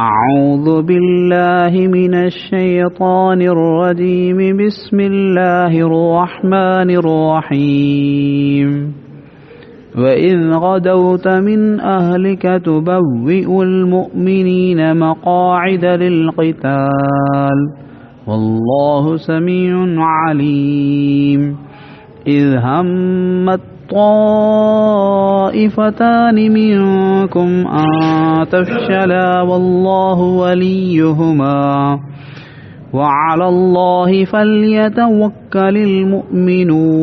أعوذ بالله من الشيطان الرجيم بسم الله الرحمن الرحيم وإذ غدوت من أهلك تبوئ المؤمنين مقاعد للقتال والله سميع عليم إذ همت طائفتان منكم أن تفشلا والله وليهما وعلى الله فليتوكل المؤمنون.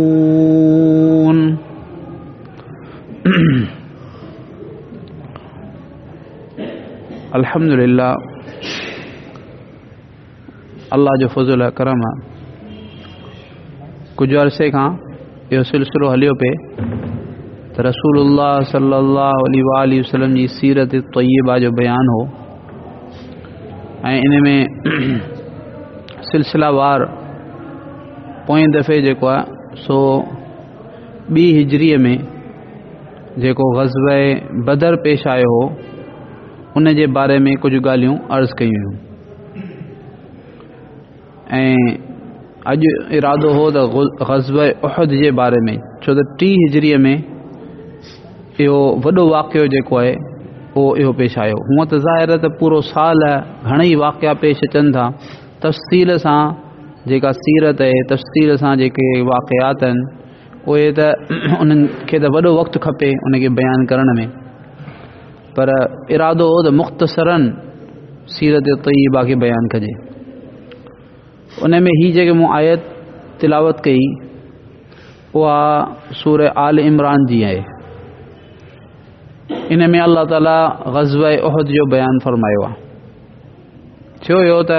अल्हम्दुलिल्लाह, अल्लाह जो फज़ल करम आहे। कुछ अरसे खां इहो सिलसिलो हलियो पे त रसूलुल्लाह सल्लल्लाहु अलैहि वसल्लम जी सीरत तय्यबा जो बयान हो ऐं इन में सिलसिलावार पोएं दफ़े जेको आहे सो 2 हिजरीअ में जेको ग़ज़वे बदर पेश आयो हो उन जे बारे में कुछ ॻाल्हियूं अर्ज़ कयूं हुयूं ऐं अॼु इरादो हो त ग़ज़वे उहद जे बारे में, छो त 3 हिजरीअ में इहो वॾो वाक़ियो जेको आहे उहो इहो पेश आयो। हूअं त ज़ाहिर त पूरो साल घणेई वाक़िया पेश अचनि था, तफ़सील सां जेका सीरत आहे, तफ़सील सां जेके वाक़ियात आहिनि उहे त उन्हनि खे त वॾो वक़्तु खपे उनखे बयानु करण में, पर इरादो हो त मुख़्तसरन सीरत तय्यबा खे बयानु कजे। उन में ही जेके मूं आयत तिलावत कई उहा सूरह आल इमरान जी आहे। इन में अल्लाह ताला ग़ज़वे उहद जो बयानु फरमायो आहे। थियो इहो त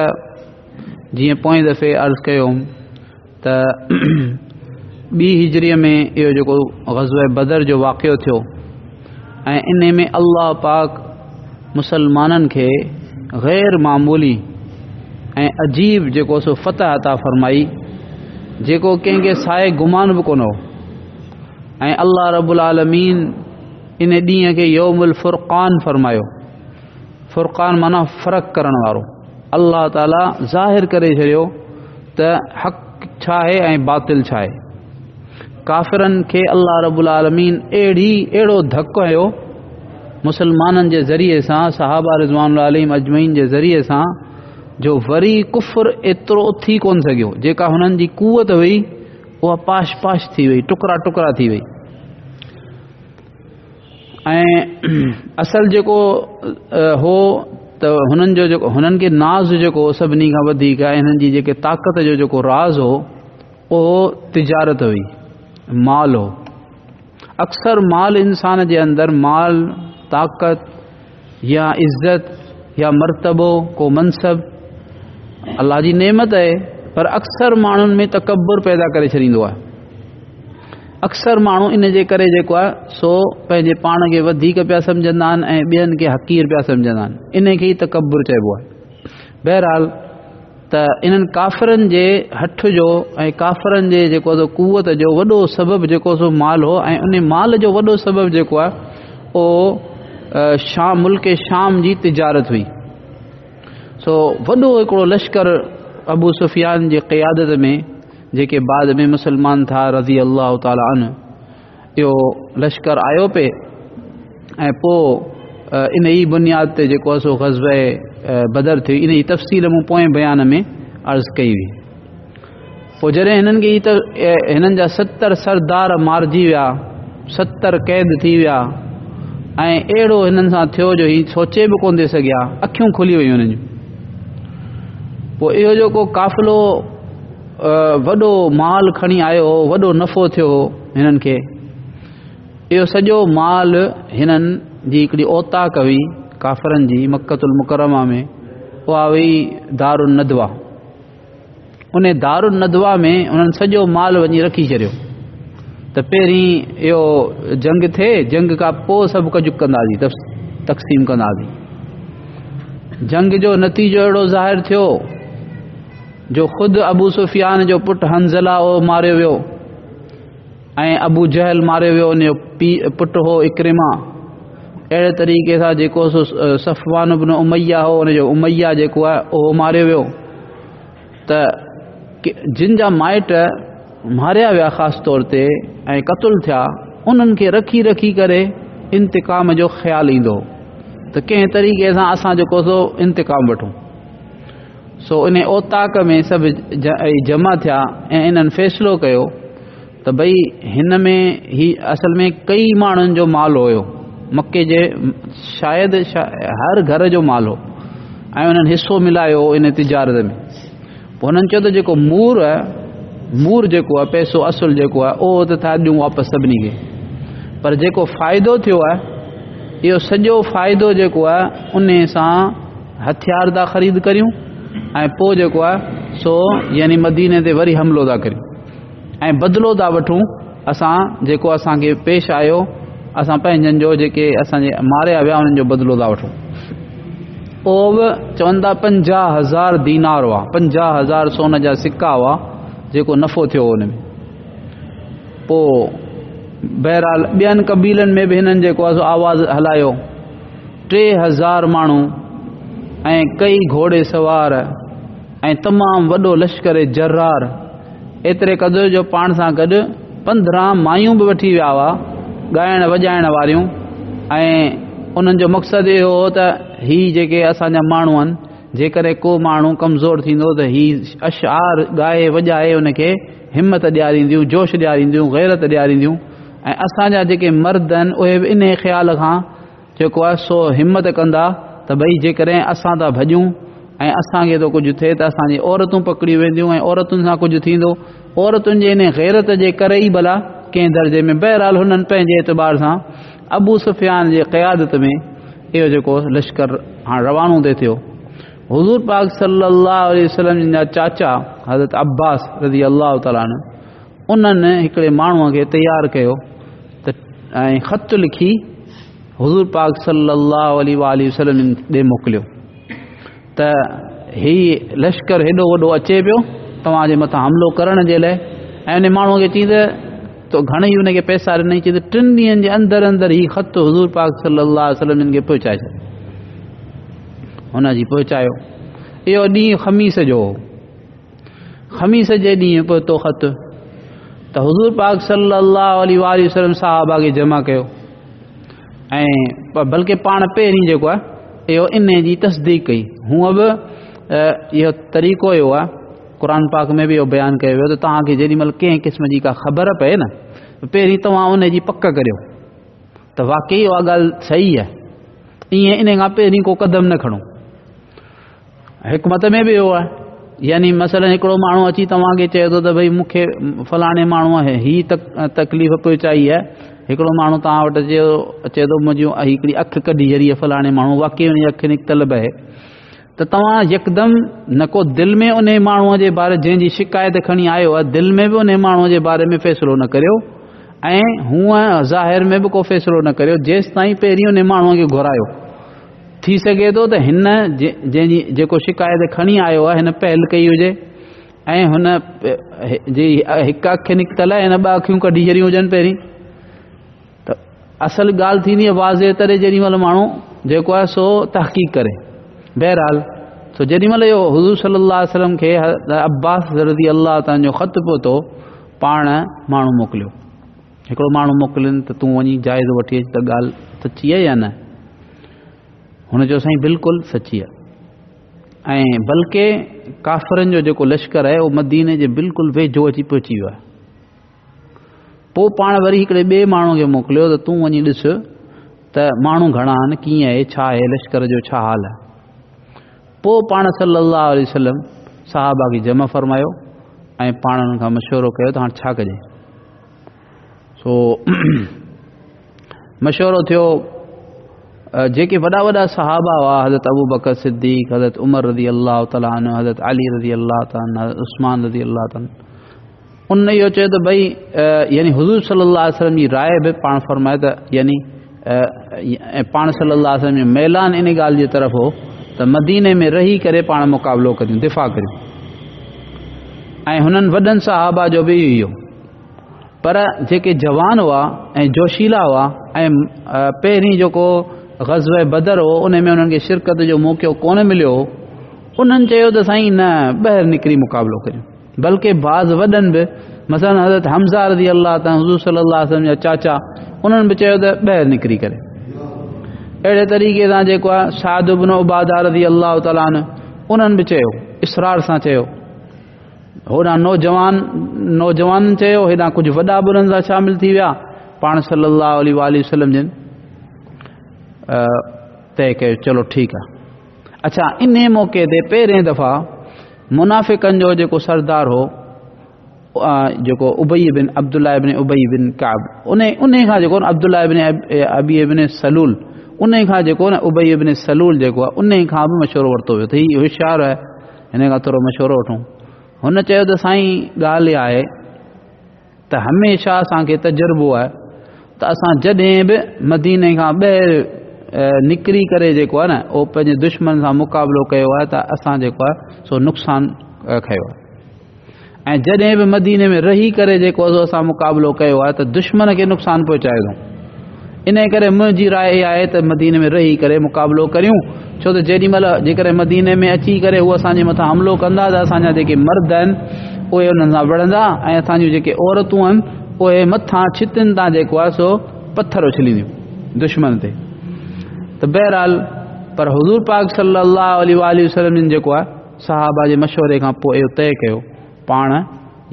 जीअं पोएं दफ़े अर्ज़ कयो त 2 हिजरीअ में इहो जेको ग़ज़वे बदर जो वाक़ियो थियो ऐं इन में अल्लाह पाक मुसलमाननि खे ग़ैर मामूली ऐं अजीब जेको सो फ़तह अता फरमाई जेको कंहिंखे साए गुमान बि कोन हो। ऐं अल्लाह रब्बुल आलमीन इन ॾींहं खे यौमुल फ़ुरक़ान फरमायो। फ़ुरक़ान माना फ़र्क़ु करण वारो। अल्लाह ताला ज़ाहिर करे छॾियो त हक़ छा आहे ऐं बातिल छा आहे। काफ़िरनि खे अल्लाह रब्बुल आलमीन अहिड़ो धकु हयो मुसलमाननि जे ज़रिए सां, सहाबा रिज़वानुल्लाह अलैहिम अजमईन जे ज़रिए सां, जो वरी कुफ़्र एतिरो उथी कोन सघियो। जेका हुननि जी कुवत हुई उहा पाश पाश थी वई, टुकड़ा टुकड़ा थी वई। ऐं असल जेको हो त हुननि जो जेको हुननि खे नाज़ जेको सभिनी खां वधीक हिननि जी जेके ताक़त जो जेको राज़ हो उहो तिजारत हुई, माल हो। अक्सर माल इंसान जे अंदरि माल, ताक़त या इज़्ज़त या मर्तबो, को मनसब अल्लाह जी नेमत आहे, पर अक्सर माण्हुनि में तकब्बुर पैदा करे छॾींदो आहे। अक्सर माण्हू इन जे करे जेको आहे सो पंहिंजे पाण खे वधीक पिया सम्झंदा आहिनि ऐं ॿियनि खे हक़ीर पिया सम्झंदा आहिनि। इन खे ई तकब्बुर चइबो आहे। बहरहाल त इन्हनि काफ़िरनि जे हठ जो ऐं काफ़िरनि जे जेको सो कुवत जो वॾो सबबु जेको सो माल हो ऐं उन माल जो वॾो सबबु जेको आहे उहो मुल्क शाम जी तिजारत हुई। सो वॾो हिकिड़ो लश्कर अबू सुफियान जी क़ियादत में, जेके बाद में मुसलमान था रज़ी अल्लाह ताला अन, इहो लश्कर आयो पे ऐं पोइ इन ई बुनियाद ते जेको आहे सो ग़ज़वे बदर थी। इन जी तफ़सील मूं पोएं बयान में अर्ज़ कई हुई। पोइ जॾहिं हिननि खे हिननि जा 70 सरदार मारिजी विया, 70 क़ैद थी विया ऐं अहिड़ो हिननि सां थियो जो ही सोचे बि कोन थी सघिया, अखियूं खुली वियूं हिननि जूं। पोइ इहो जेको काफ़िलो वॾो माल खणी आयो हो, वॾो नफ़ो थियो हिननि खे, इहो सॼो माल हिननि जी हिकिड़ी औताक हुई काफ़िरनि जी मक्कतुल मुकरमा में, उहा हुई दारुन नदवा। उन दारुन नदवा में उन्हनि सॼो माल वञी रखी छॾियो त पहिरीं इहो जंग थिए, जंग खां पोइ सभु कुझु कंदासीं, तक़सीम कंदासीं। जंग जो नतीजो अहिड़ो ज़ाहिर थियो जो ख़ुदि अबू सुफियान जो पुटु हंज़ला हो मारियो वियो ऐं अबू जहल मारियो वियो, उन जो पुटु हो इक्रिमा। अहिड़े तरीक़े सां जेको सफ़वान इब्न उमैया हो उनजो उमैया जेको आहे उहो मारियो वियो। त जिन जा माइट मारिया विया ख़ासि तौर ते ऐं क़तलु थिया, उन्हनि खे रखी रखी करे इंतिकाम जो ख़्यालु ईंदो त कंहिं तरीक़े सां असां जेको सो इंतिकाम वठूं। सो इन ओताक में सभु जमा थिया ऐं इन्हनि फ़ैसिलो कयो त भई हिन में ही असल में कई माण्हुनि जो माल हुयो, मके जे शायदि हर घर जो माल हो, ऐं उन्हनि हिसो मिलायो इन तिजारत में। पोइ हुननि चयो त जेको मूर जेको आहे पैसो असुल जेको आहे उहो त था ॾियूं वापसि सभिनी खे, पर जेको फ़ाइदो थियो आहे इहो सॼो फ़ाइदो जेको आहे उन सां हथियार था ख़रीद करियूं ऐं पोइ जेको आहे सो यानी मदीने ते वरी हमिलो था करियूं ऐं बदिलो था वठूं। असां जेको असांखे पेश आयो असां पंहिंजनि जो जेके असांजे मारिया विया उन्हनि जो बदिलो था वठूं। उहो बि चवनि था 50,000 दीनार हुआ, 50,000 सोन जा सिक्का हुआ जेको नफ़ो थियो हुन में। पोइ बहरहाल ॿियनि कबीलनि में बि हिननि जेको आहे सो आवाज़ु हलायो, 3000 माण्हू ऐं कई घोड़े सवार ऐं तमामु वॾो लश्कर जर्रार, एतिरे क़दुरु जो पाण सां गॾु 15 मायूं बि वठी विया हुआ ॻाइण वॼाइण वारियूं। ऐं उन्हनि जो मक़सदु इहो हो त हीअ जेके असांजा माण्हू आहिनि, जेकॾहिं को माण्हू कमज़ोर थींदो त हीअ अशआर ॻाए वॼाए उनखे हिमत ॾियारींदियूं, जोश ॾियारींदियूं, गैरत ॾियारींदियूं। ऐं असांजा जेके मर्द आहिनि उहे बि इन ख़्याल खां जेको आहे सो हिमत कंदा त भई जेकॾहिं असां था भॼूं ऐं असांखे तो कुझु थिए त असांजी औरतूं पकड़ी वेंदियूं ऐं औरतुनि सां कुझु थींदो। औरतुनि जे इन गैरत जे करे ई भला कंहिं दर्जे में बहरहाल हुननि पंहिंजे एतबार सां अबू सुफ़ियान जे क़यादत में इहो जेको लश्कर हाणे रवानो थिए थियो। हुज़ूर पाक सल्लल्लाहु अलैहि वसल्लम जा चाचा हज़रत अब्बास रज़ी अल्लाह ताला अन्हु उन्हनि हिकिड़े माण्हूअ खे तयारु कयो त ऐं ख़त लिखी हुज़ूर पाक सल्लल्लाहु अलैहि वसल्लम ॾे मोकिलियो त हीउ लश्कर हेॾो वॾो अचे पियो तव्हांजे मथां हमिलो करण जे लाइ। ऐं उन माण्हूअ खे चई त घणेई हुनखे पैसा ॾिनई, चई त 3 ॾींहंनि जे अंदरि अंदरि हीउ ख़त हुज़ूर पाक सल्लल्लाहु अलैहि वसल्लम खे पहुचाए छॾ। हुनजी पहुचायो। इहो ॾींहुं ख़मीस जो हो, ख़मीस जे ॾींहुं पहुतो ख़त त हुज़ूर पाक सल्लल्लाहु अलैहि वसल्लम साहबा खे जमा कयो ऐं बल्कि पाण पहिरीं जेको आहे इहो इन जी तस्दीक़ कई। हूअं बि इहो तरीक़ो इहो आहे, क़ुरान पाक में बि इहो बयानु कयो वियो त तव्हांखे जेॾी महिल कंहिं क़िस्म जी का ख़बर पए न, पहिरीं तव्हां उन जी पक करियो त वाक़ई उहा ॻाल्हि सही आहे, ईअं इन खां पहिरीं को क़दम न खणो। हिकमत में बि इहो आहे, यानी मसइलन हिकिड़ो माण्हू अची तव्हांखे चए थो त भई मूंखे फलाणे माण्हूअ हीअ तकलीफ़ पहुचाई आहे, हिकिड़ो माण्हू तव्हां वटि अचे थो मुंहिंजूं हिकिड़ी अखि कढी जरी आहे फलाणे माण्हू, वाक़ई उनजी अखि निकितल बि आहे, त तव्हां यकदमि न को दिलि में उन माण्हूअ जे बारे जंहिंजी शिकायत खणी आयो आहे दिलि में बि उन माण्हूअ जे बारे में फ़ैसिलो न करियो ऐं हूअं ज़ाहिर में बि को फ़ैसिलो न करियो जेसि ताईं पहिरीं उन माण्हूअ खे घुरायो। थी सघे थो त हिन जंहिंजी जेको शिकायत खणी आयो आहे हिन पहल कई हुजे ऐं हुन जी हिकु अखि निकितल आहे, हिन 2 अखियूं कढी छॾियूं हुजनि पहिरीं, त असल ॻाल्हि थींदी आहे वाज़े तरह जेॾी महिल माण्हू जेको आहे सो तहक़ीक़ करे। बहरहाल सो जेॾी महिल इहो हुज़ूर सल्लल्लाहु अलैहि वसल्लम खे अब्बास रज़ी अल्लाह ताला जो ख़त पहुतो, पाण माण्हू मोकिलियो, हिकिड़ो माण्हू मोकिलियुनि त तूं वञी जाइज़ो वठी अच त ॻाल्हि सची आहे या न। हुन चयो साईं बिल्कुलु सची आहे, ऐं बल्कि काफ़रनि जो जेको लश्कर आहे उहो मदीने जे बिल्कुलु वेझो अची पहुची वियो आहे। पोइ पाण वरी हिकिड़े ॿिए माण्हू खे मोकिलियो त तूं वञी ॾिस त माण्हू घणा आहिनि, कीअं आहे, छा आहे, लश्कर जो छा हाल आहे। पोइ पाण सल्लल्लाहु अलैहि वसल्लम साहबा खे जमा फरमायो ऐं पाण हुननि खां मशवरो कयो त हाणे छा कजे। सो मशवरो थियो, जेके वॾा वॾा सहाबा हुआ हज़रत अबू बकर सिद्दीक़, हज़रत उमर रज़ी अल्लाह ताला अन्हु, हज़रत अली रज़ी अल्लाह ताला, हज़रत उस्मान रज़ी अल्लाह ताला, उन इहो चयो त भई यानी हुज़ूर सल्लल्लाहु अलैहि वसल्लम जी राय बि पाण फरमाए त यानी पाण सल्लल्लाहु अलैहि वसल्लम जो मैलान इन ॻाल्हि जी तरफ़ हो त मदीने में रही करे पाण मुक़ाबिलो करियूं, दिफ़ा करियूं। ऐं हुननि वॾनि सहाबा जो बि इहो, पर जेके जवान हुआ ऐं जोशीला हुआ ऐं पहिरीं जेको ग़ज़वे बदर हो उन में उन्हनि खे शिरकत जो मौक़ो कोन मिलियो, उन्हनि चयो त साईं न ॿाहिरि निकिरी मुक़ाबिलो करियूं। बल्कि बाज़ वॾनि बि मसलन हज़रत हमज़ा रज़ी अल्लाह ताला हुज़ूर सल्लल्लाहु अलैहि वसल्लम जा चाचा, उन्हनि बि चयो त ॿाहिरि निकिरी करे। अहिड़े तरीक़े सां जेको आहे साद इब्न उबादा रज़ी अल्लाह ताला अन्हु, उन्हनि बि चयो, इसरार सां चयो। होॾां नौजवान चयो, हेॾां कुझु वॾा बि उन्हनि सां शामिल थी विया। पाण सल्लल्लाहु अलैहि वसल्लम जिन तय कयो चलो ठीकु आहे। अच्छा, इन मौक़े ते पहिरें दफ़ा मुनाफ़िक़नि जो जेको सरदार हो जेको उबई बिन अब्दुल्लाह इब्न उबई बिन काब, उन खां जेको अब्दुल्लाह इब्न अबी इब्न सलूल, उन खां जेको न उबई इब्न सलूल जेको आहे उन खां बि मशवरो वरितो वियो त हीउ होशियारु आहे, हिन खां थोरो मशवरो वठूं। हुन चयो त साईं ॻाल्हि इहा आहे त हमेशह असांखे तजुर्बो आहे त असां जॾहिं बि मदीने खां ॿाहिरि निकिरी करे जेको आहे न उहो पंहिंजे दुश्मन सां मुक़ाबिलो कयो आहे त असां जेको आहे सो नुक़सानु खयो आहे, ऐं जॾहिं बि मदीने में रही करे जेको असां मुक़ाबिलो कयो आहे त दुश्मन खे नुक़सानु पहुचायो अथऊं। इन करे मुंहिंजी राय इहा आहे त मदीने में रही करे मुक़ाबिलो करियूं, छो त जेॾीमहिल जेकॾहिं मदीने में अची करे उहे असांजे मथां हमिलो कंदा त असांजा जेके मर्द आहिनि उहे उन्हनि सां विढ़ंदा, ऐं असांजूं जेके औरतूं आहिनि उहे मथां छितियुनि तां जेको आहे सो पत्थर उछलींदियूं दुश्मन ते। त बहरहाल पर हुज़ूर पाक सल्लल्लाहु अलैहि वसल्लम जेको आहे सहाबा जे मशवरे खां पोइ इहो तय कयो, पाण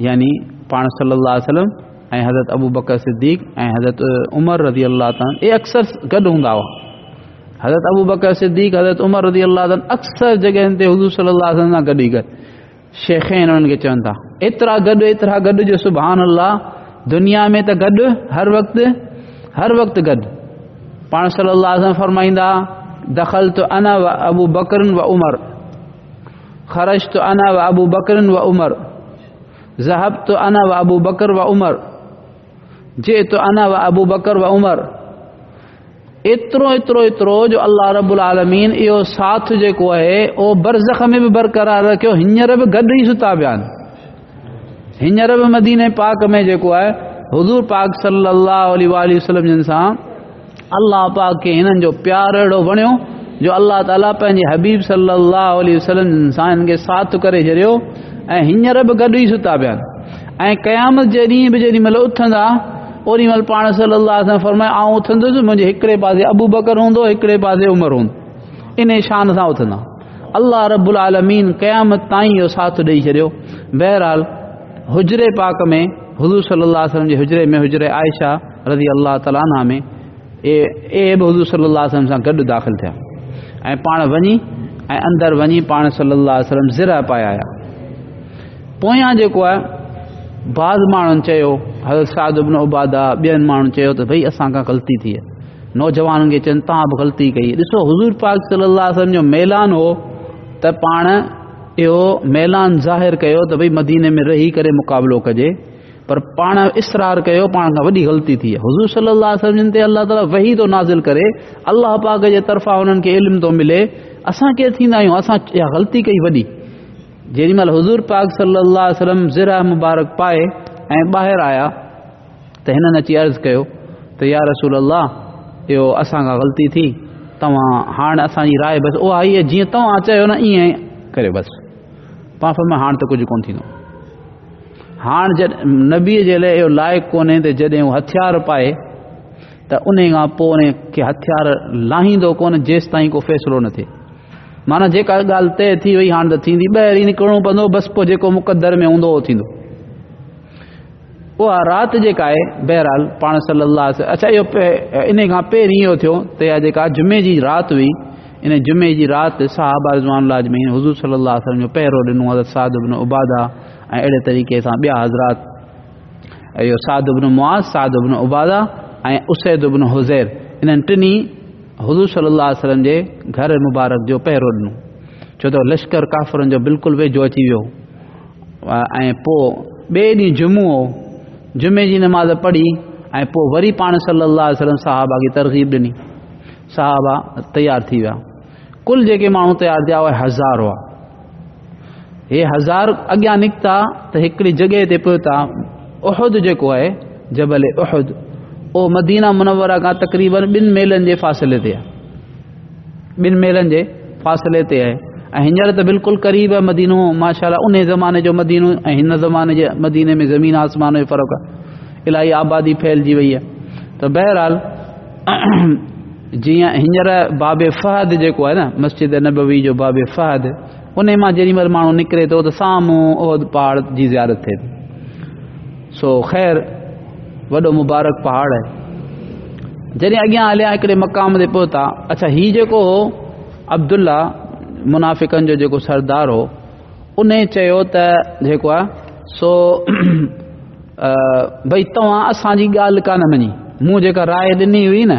यानी पाण सल्लल्लाहु अलैहि वसल्लम ऐं हज़रत अबू बकर सिद्दीक़ ऐं हज़रत उमर रज़ी अल्लाह ताला इहे अक्सर गॾु हूंदा हुआ। हज़रत अबू बकर सिद्दीक़ हज़रत उमर रज़ी अल्लाह ताला अक्सर जॻहियुनि ते हुज़ूर सल्लल्लाहु अलैहि वसल्लम सां गॾु ई गॾु शेख़ैन उन्हनि खे चवनि था, एतिरा गॾु जो सुभान अल्लाह, दुनिया में त गॾु हर वक़्तु गॾु। पाण सल्लल्लाहु अलैहि वसल्लम फरमाईंदा, दख़लतु अना व अबू बकर व उमर, ख़रजतु अना व अबू बकर व उमर, ज़हबतु अना व अबू बकर व उमर, जिअतु अना व अबू बकर व उमर। एतिरो जो अल्लाह रब्बुल आलमीन इहो साथ जेको आहे उहो बरज़ख में बि बरक़रार रखियो। हींअर बि गॾु ई सुता पिया आहिनि, हींअर बि मदीने पाक में जेको आहे हुज़ूर पाक सल्लल्लाहु अलैहि वसल्लम जिन सां अल्लाह पाक खे हिननि जो प्यार अहिड़ो वणियो जो अल्लाह ताला पंहिंजे हबीब सल्लल्लाहु अलैहि वसल्लम सां हिन खे साथ करे छॾियो, ऐं हींअर बि गॾु ई सुता पिया आहिनि। ऐं क़यामत जे ॾींहुं बि जेॾीमहिल उथंदा ओॾी महिल पाण सल्लल्लाहु अलैहि वसल्लम फरमाए, आउं उथंदुसि, मुंहिंजे हिकिड़े पासे अबू बकर हूंदो, हिकिड़े पासे उमर हूंदो, इन शान सां उथंदा। अल्लाह रब्बुल आलमीन क़यामत ताईं इहो साथ ॾेई छॾियो। बहरहाल हुजरे पाक में हुज़ूर सल्लल्लाहु अलैहि वसल्लम जे हुजरे में हुजरे आयशा रज़ी अल्लाह ताला अन्हा में ए बि हुज़ूर सल्लल्लाहु अलैहि वसल्लम सां गॾु दाख़िल थिया, ऐं पाण वञी ऐं अंदरि वञी पाण सल्लल्लाहु अलैहि वसल्लम ज़िरा पाए आया। पोयां जेको आहे बाज़ माण्हुनि चयो, हज़रत साद इब्न उबादा ॿियनि माण्हुनि चयो त भई असां खां ग़लती थी आहे, नौजवाननि खे चवनि तव्हां बि ग़लती कई। ॾिसो हुज़ूर पाक सल्लल्लाहु अलैहि वसल्लम जो मैलान हो त पाण इहो मैलान ज़ाहिर कयो त भई मदीने में रही करे मुक़ाबिलो कजे, पर पाण इसरार कयो, पाण खां वॾी ग़लती थी आहे। हुज़ूर सल्लल्लाहु अलैहि वसल्लम ते अल्लाह ताला वही थो नाज़िल करे, अल्लाह पाक जे तरफ़ां उन्हनि खे इल्मु थो मिले, असां केरु थींदा आहियूं, असां इहा ग़लती कई वॾी। जेॾीमहिल हुज़ूर पाक सल्लल्लाहु अलैहि वसल्लम ज़िरा मुबारक पाए ऐं ॿाहिरि आया त हिननि अची अर्ज़ु कयो त या रसूल अल्लाह, इहो असां खां ग़लती थी, तव्हां हाणे असांजी राय बसि उहा ई आहे जीअं तव्हां चयो न ईअं करियो बसि। पाण फरमायो हाणे त कुझु कोन थींदो। हाणे जॾहिं नबीअ जे लाइ इहो लाइक़ु कोन्हे त जॾहिं हू हथियार पाए त उन खां पोइ उन खे हथियार लाहींदो कोन जेसि ताईं को फ़ैसिलो न थिए। माना जेका ॻाल्हि तइ थी वई हाणे त थींदी, ॿाहिरि ई निकिरणो पवंदो, बसि पोइ जेको मुक़दर में हूंदो उहो थींदो। उहा राति जेका आहे बहरहाल पाण सल्लल्लाहु अलैहि वसल्लम, अच्छा इहो इन खां पहिरीं इहो थियो त इहा जेका जुमे जी राति हुई, इन जुमे जी राति सहाबा रिज़वानुल्लाह अजमईन हुज़ूर सल्लल्लाहु अलैहि वसल्लम जो पहिरों ॾिनो हज़रत साद इब्न उबादा ऐं अहिड़े तरीक़े सां ॿिया हज़रात, इहो साद इब्न मुआज़, साद इब्न उबादा ऐं उसैद इब्न हुज़ैर, इन्हनि टिनी हुज़ूर सल्लल्लाहु अलैहि वसल्लम जे घर मुबारक जो पहिरों ॾिनो, छो त लश्कर काफ़िरनि जो बिल्कुलु वेझो अची वियो। ऐं पोइ ॿिए ॾींहुं जुमो, जुमे जी नमाज़ पढ़ी ऐं पोइ वरी पाण सल्लल्लाहु अलैहि वसल्लम सहाबा खे तरग़ीब ॾिनी, सहाबा तयारु थी विया। कुल जेके माण्हू तयारु थिया उहे 1000 हुआ। हे 1000 अॻियां निकिता त हिकिड़ी जॻह ते पहुता, उहद जेको आहे जबल उहद, उहो मदीना मुनव्वरा खां तक़रीबन 2 मीलनि जे फ़ासिले ते आहे। ॿिनि मेलनि जे फ़ासिले ते आहे ऐं हींअर त बिल्कुलु क़रीब आहे मदीनो माशाअल्लाह उन ज़माने जो मदीनो ऐं हिन ज़माने जे मदीने में ज़मीन आसमान जो फ़र्क़ु आहे इलाही आबादी फैलिजी वई आहे त बहरहाल जीअं हींअर बाबे फ़हद जेको आहे न मस्जिद नबवी जो बाबे फ़हद उन मां जेॾी महिल माण्हू निकिरे थो त साम्हूं उहद पहाड़ जी ज़ियारत थिए थी सो ख़ैर वॾो मुबारक पहाड़ आहे जॾहिं अॻियां हलिया हिकिड़े मक़ाम ते पहुता अच्छा हीउ जेको अब्दुल्ला मुनाफ़िकनि जो जेको सरदार हो उन चयो त जेको आहे सो भई तव्हां असांजी ॻाल्हि कान मञी मूं जेका राय ॾिनी हुई न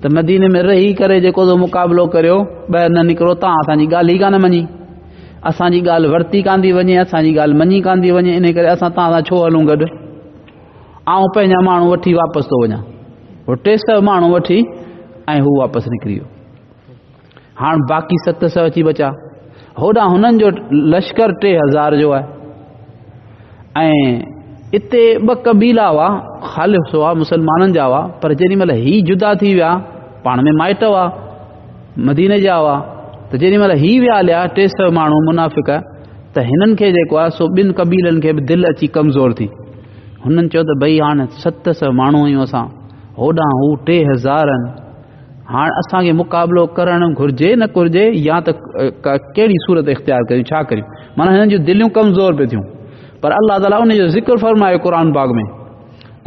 त मदीने में रही करे जेको मुक़ाबिलो करियो ॿाहिरि न निकिरो तव्हां असांजी ॻाल्हि ई कान मञी असांजी ॻाल्हि वरिती कान थी वञे असांजी ॻाल्हि मञी कान थी वञे इन करे असां तव्हां सां छो हलूं गॾु ऐं पंहिंजा माण्हू वठी वापसि थो वञा उहो 300 माण्हू वठी ऐं हू वापसि निकिरी वियो हाणे बाक़ी 700 अची बचा होॾां हुननि जो लश्कर 3000 जो आहे ऐं इते 2 क़बीला हुआ ख़ालिफ़ हुआ मुसलमाननि जा हुआ पर जेॾी महिल ही जुदा थी विया पाण में माइट हुआ मदीने जा हुआ त जेॾी महिल ही विया हलिया 300 माण्हू मुनाफ़िक त हिननि खे जेको आहे सो ॿिनि क़बीलनि खे बि दिलि अची कमज़ोर थी हुननि चयो त भई हाणे 700 माण्हू आहियूं असां होॾां हू 3000 आहिनि हाणे असांखे मुक़ाबिलो करणु घुरिजे न घुरिजे या त कहिड़ी सूरत इख़्तियार करियूं छा करियूं माना हिननि जूं दिलियूं कमज़ोर पियूं थियूं पर अल्लाह ताला उन जो ज़िक्र फरमायो क़ुर पाक में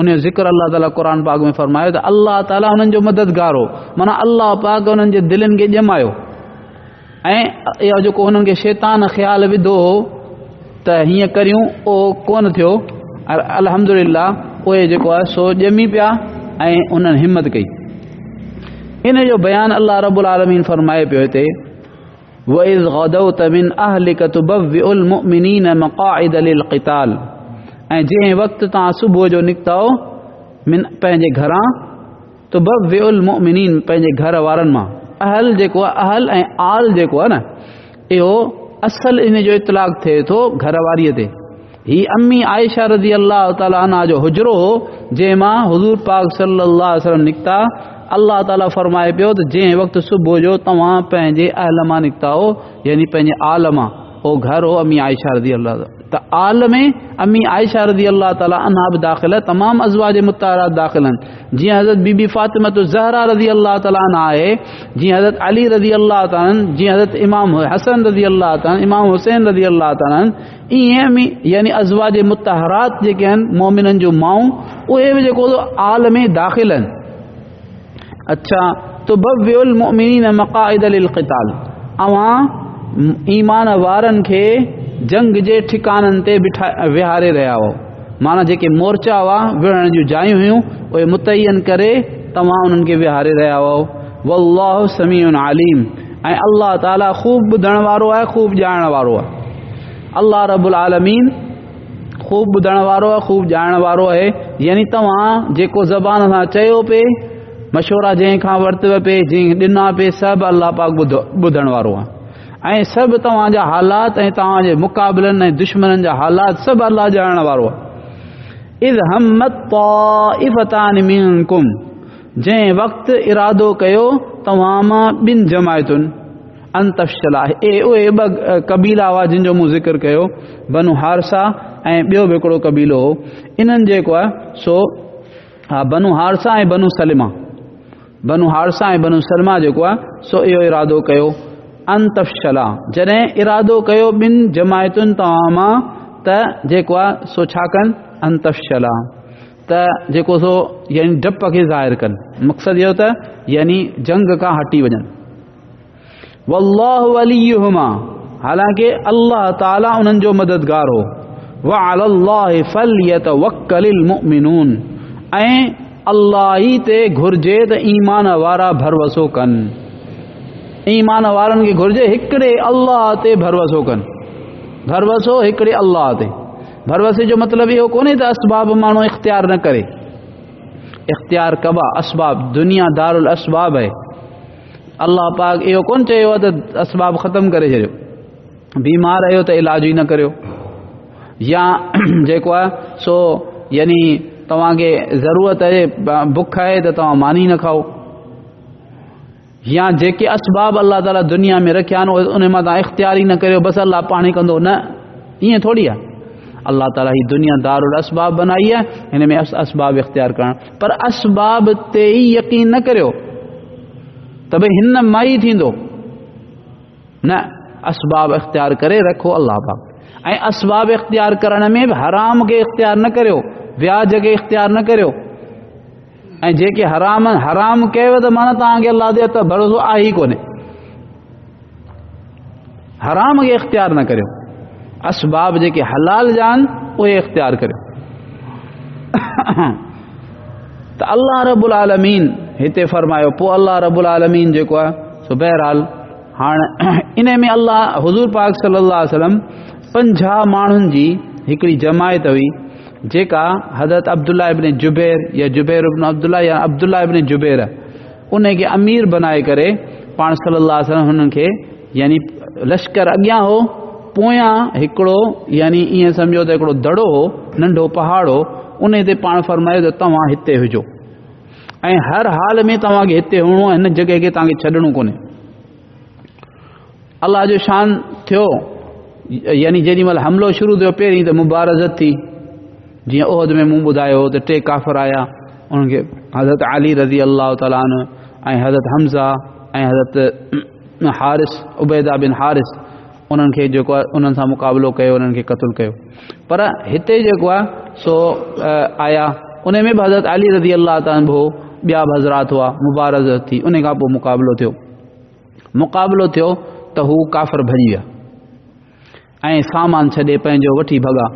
उन जो ज़िक्र अल्लाह ताला क़ुर पाक में फरमायो त अल्लाह ताला उन्हनि जो मददगार हो माना अल्लाह पाक उन्हनि जे दिलनि खे ॼमायो ऐं इहो जेको हुननि खे शैतान ख़्यालु विधो हो त हीअं करियूं उहो कोन थियो अल्हम्दुलिल्लाह उहे जेको आहे सो ॼमी पिया ऐं उन्हनि हिम्मत कई इन जो बयानु अल्लाह रब्बुल आलमीन फरमाए पियो हिते वइज़ ग़दौत मिन अहलिक तुबव्विउल मुमिनीन मक़ाइद लिलक़िताल ऐं जंहिं वक़्तु तव्हां सुबुह जो निकिताओ मिन पंहिंजे घरां तुबव्विउल मुमिनीन पंहिंजे घर वारनि मां अहल जेको आहे अहल ऐं आल जेको आहे न इहो असल इन जो इतलाक़ थिए थो घरवारीअ ते ही अम्मी आयशा रज़ी अल्लाह ताला अन्हा जो हुजरो हो जंहिं मां हुज़ूर पाक सल्लल्लाहु अलैहि वसल्लम निकिता अल्लाह ताला फरमाए पियो त जंहिं वक़्तु सुबुह जो तव्हां पंहिंजे अहल मां निकिता हो यानी पंहिंजे आल मां उहो घर हो अम्मी आयशा रज़ी अल्लाह त आल में अम्मी आयशा रज़ी अल्लाह ताला अन्हा बि दाख़िल आहे तमामु अज़वाज मुत्तहरात दाख़िल आहिनि जीअं हज़रत बीबी फ़ातिमा ज़हरा रज़ी अल्लाह ताला अन्हा आहे जीअं हज़रत अली रज़ी अल्लाह ताला जीअं हज़रत इमाम हसन रज़ी अल्लाह ताला इमाम हुसैन रज़ी अल्लाह ताला ईअं यानी अज़वाज मुत्तहरात जेके आहिनि मोमिननि जूं माऊं उहे बि जेको आल में दाख़िल आहिनि अच्छा तुबव्विउल मुमिनीन मक़ाइद लिलक़िताल अवां ईमान वारनि खे जंग जे ठिकाननि ते विहारे रहिया हो माना जेके मोर्चा हुआ विहण जूं जायूं हुयूं उहे मुतयन करे तव्हां उन्हनि खे विहारे रहिया हो वल्लाहु समीउन अलीम ऐं अल्लाह ताला ख़ूब ॿुधण वारो आहे ख़ूब ॼाणण वारो आहे अल्लाह रब्बुल आलमीन ख़ूब ॿुधण वारो आहे ख़ूब ॼाणण वारो आहे यानी तव्हां जेको ज़बान सां चयो पे मशवरा जंहिंखां वरितव पे जंहिं ॾिना पे सभु अल्लाह पाक ॿुधण वारो आहे ऐं सभु तव्हांजा हालात ऐं तव्हांजे मुक़ाबिलनि ऐं दुश्मननि जा हालात सभु अल्लाह ॼाणण वारो आहे इज़ हमत ताइफ़तान मिनकुम जंहिं वक़्तु इरादो कयो तव्हां मां ॿिनि जमायतुनि अंतफशला उहे 2 क़बीला हुआ जिन जो मूं ज़िक्र कयो बनु हारसा ऐं ॿियो बि हिकिड़ो क़बीलो हो इन्हनि जेको आहे सो हा बनु हारसा ऐं बनु सलमा बनु हारसा ऐं बनु सलमा जेको आहे सो इहो इरादो कयो अंतफशला जॾहिं इरादो कयो 2 जमायतुनि तव्हां मां त जेको आहे सो छा कनि अंतफशला त जेको सो यानी डप खे ज़ाहिर कनि मक़सदु इहो त यानी जंग खां हटी वञनि वल्लाहु वलियुहुमा हालांकि अल्लाह ताला उन्हनि जो मददगार हो वअलल्लाहि फलयतवक्कलिल मुमिनून ऐं अल्लाह ई ते घुर्जे त ईमान वारा भरवसो कनि ईमान वारनि खे घुर्जे हिकिड़े अल्लाह ते भरवसो कनि भरवसो हिकिड़े अल्लाह ते भरवसे जो मतिलबु इहो कोन्हे त असबाब माण्हू इख़्तियार न करे इख़्तियार कबा असबाब दुनिया दारुल असबाब आहे अल्लाह पाक इहो कोन चयो आहे त असबाब ख़तमु करे छॾियो बीमार आहियो त इलाज ई न करियो या जेको आहे सो यानी तव्हांखे ज़रूरत आहे बुख आहे त तव्हां मानी न खाओ या जेके असबाब अल्लाह ताला दुनिया में रखिया आहिनि उन मां तव्हां इख़्तियार ई न करियो बसि अल्लाह पाण ई कंदो, न ईअं थोरी आहे। अल्लाह ताला ही दुनिया दारुल असबाब बनाई आहे, हिन में असबाब इख़्तियार करणु, पर असबाब ते ई यकीन न करियो त भई हिन मां ई थींदो, न असबाब इख़्तियार करे रखो अल्लाह पाक। ऐं असबाब इख़्तियार करण में बि हराम खे इख़्तियार न करियो, व्याज खे इख़्तियार न करियो। ऐं जेके हराम कयो त माना तव्हांखे अल्लाह ते त भरोसो आहे ई कोन्हे। हराम खे इख़्तियार न करियो, असबाब जेके हलाल जा आहिनि उहे इख़्तियार करियो। त अल्लाह रब्बुल आलमीन हिते फरमायो, पोइ अल्लाह रब्बुल आलमीन जेको आहे सो बहरहाल हाणे इन में अल्लाह हुज़ूर पाक सल्लल्लाहु अलैहि वसल्लम 50 माण्हुनि जी हिकिड़ी जमायत हुई जेका हज़रत अब्दुल्ला इब्न जुबैर या जुबैर इब्न अब्दुल्ला या अब्दुल्ला इब्न जुबैर उन खे अमीर बनाए करे पाण सल्लल्लाहु अलैहि वसल्लम हुननि खे यानी लश्कर अॻियां हो, पोयां हिकिड़ो यानी ईअं सम्झो त हिकिड़ो दड़ो हो, नंढो पहाड़ हो, उन ते पाण फरमायो त तव्हां हिते हुजो ऐं हर हाल में तव्हांखे हिते हुअणो आहे, हिन जॻह खे तव्हांखे छॾणो कोन्हे। अल्लाह जो शान थियो, यानी जेॾी महिल हमिलो शुरू थियो पहिरीं त मुबारज़त थी, जीअं उहद में मूं ॿुधायो त 3 काफ़िर आया, उन्हनि खे हज़रत अली रज़ी अल्लाह ताला अन्हु ऐं हज़रत हमज़ा ऐं हज़रत हारिस उबैदा बिन हारिस उन्हनि खे जेको आहे उन्हनि सां मुक़ाबिलो कयो, उन्हनि खे क़त्ल कयो। पर हिते जेको आहे सो आया, उन में बि हज़रत अली रज़ी अल्लाह ताला अन्हु ॿिया बि हज़रात हुआ, मुबारज़त थी, उन खां पोइ मुक़ाबिलो थियो त हू काफ़िर भॼी विया ऐं सामान छॾे पंहिंजो वठी भॻा,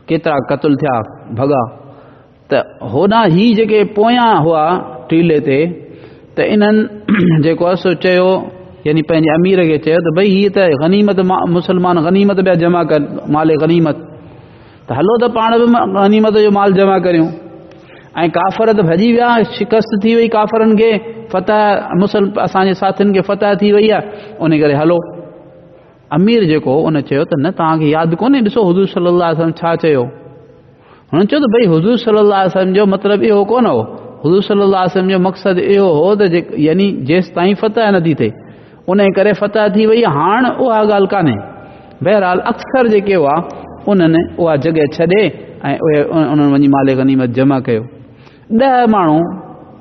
केतिरा क़त्ल थिया भॻा। त होॾां ही जेके पोयां हुआ टीले ते त इन्हनि जेको आहे सो चयो, यानी पंहिंजे अमीर खे चयो त भई हीअ त गनीमत मुसलमान गनीमत पिया जमा कनि, माल गनीमत, त हलो त पाण बि गनीमत जो माल जमा करियूं। ऐं काफ़िर त भॼी विया, शिकस्त थी वई काफ़िरनि खे, फतह असांजे साथियुनि खे फतह थी वई आहे, उन करे हलो। अमीर जेको उन चयो त न तव्हांखे यादि कोन्हे, ॾिसो हुज़ूर सल्लल्लाहु अलैहि वसल्लम छा चयो। हुन चयो त भई हुज़ूर सल्लल्लाहु अलैहि वसल्लम जो मतिलबु इहो कोन हो, हुज़ूर सल्लल्लाहु अलैहि वसल्लम जो मक़सदु इहो हो त यानी जेसि ताईं फतह नथी थिए उन करे फतह थी वई, हाणे उहा ॻाल्हि कान्हे। बहरहाल अक्सर जेके हुआ उन्हनि उहा जॻह छॾे ऐं उन्हनि वञी माल गनीमत जमा कयो। 10 माण्हू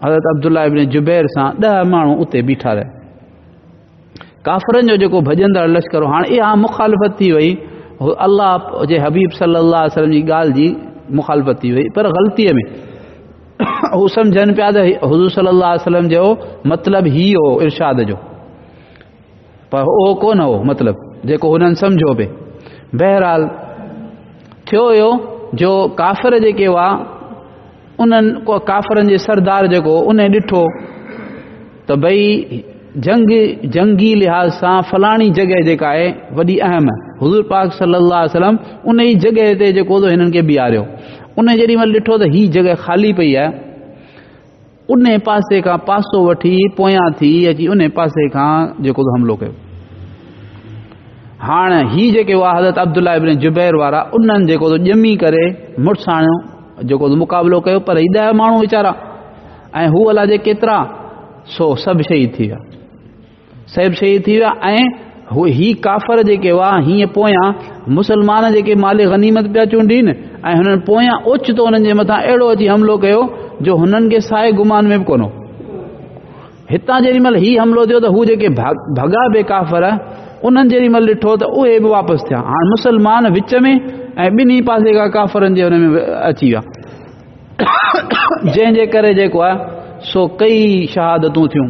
हज़रत अब्दुल्ला इब्न जुबैर सां 10 माण्हू उते बीठा रहे, काफ़िरनि जो जेको भॼंदड़ लश्कर हो। हाणे इहा मुखालफ़त थी वई, अल्लाह जे हबीब सल्लल्लाहु अलैहि वसल्लम जी ॻाल्हि जी मुखालफ़त थी वई, पर ग़लतीअ में हू सम्झनि पिया त हुज़ूर सल्लल्लाहु अलैहि वसल्लम जो मतिलबु ही हो इरशाद जो, पर उहो कोन हो मतिलबु जेको हुननि सम्झो पे। बहरहाल थियो हुयो जो काफ़िर जेके हुआ उन्हनि को काफ़िरनि जे सरदार जेको उन ॾिठो त भई जंगी लिहाज़ सां फलाणी जॻह जेका आहे वॾी अहम आहे, हुज़ूर पाक सल्लल्लाहु अलैहि वसल्लम उन ई जॻह ते जेको हिननि खे बीहारियो। उन जेॾी महिल ॾिठो त ही जॻह ख़ाली पई आहे, उन पासे खां पासो वठी पोयां थी अची उन पासे खां जेको हमिलो कयो। हाणे ही जेके हुआ हज़रत अब्दुल्ला इब्न जुबैर वारा, उन्हनि जेको ॼमी करे मुड़साणियो जेको मुक़ाबिलो कयो, पर ही 10 माण्हू वीचारा ऐं हू अला जे केतिरा सो सभु शहीद थी विया, सभु शहीद थी विया। ऐं ही काफ़िर जेके हुआ हीअं पोयां मुसलमान जेके माल गनीमत पिया चूंडीनि ऐं हुननि पोयां ओचितो हुननि जे मथां अहिड़ो अची हमिलो कयो जो हुननि खे साए गुमान में बि कोन हो। हितां जेॾी महिल ही हमिलो थियो त हू जेके भॻा बे काफ़िर उन्हनि जेॾी महिल ॾिठो त उहे बि वापसि थिया। हाणे मुसलमान विच में ऐं ॿिन्ही पासे खां काफ़िरनि जे हुन में अची विया, जंहिंजे करे जेको आहे सो कई शहादतूं थियूं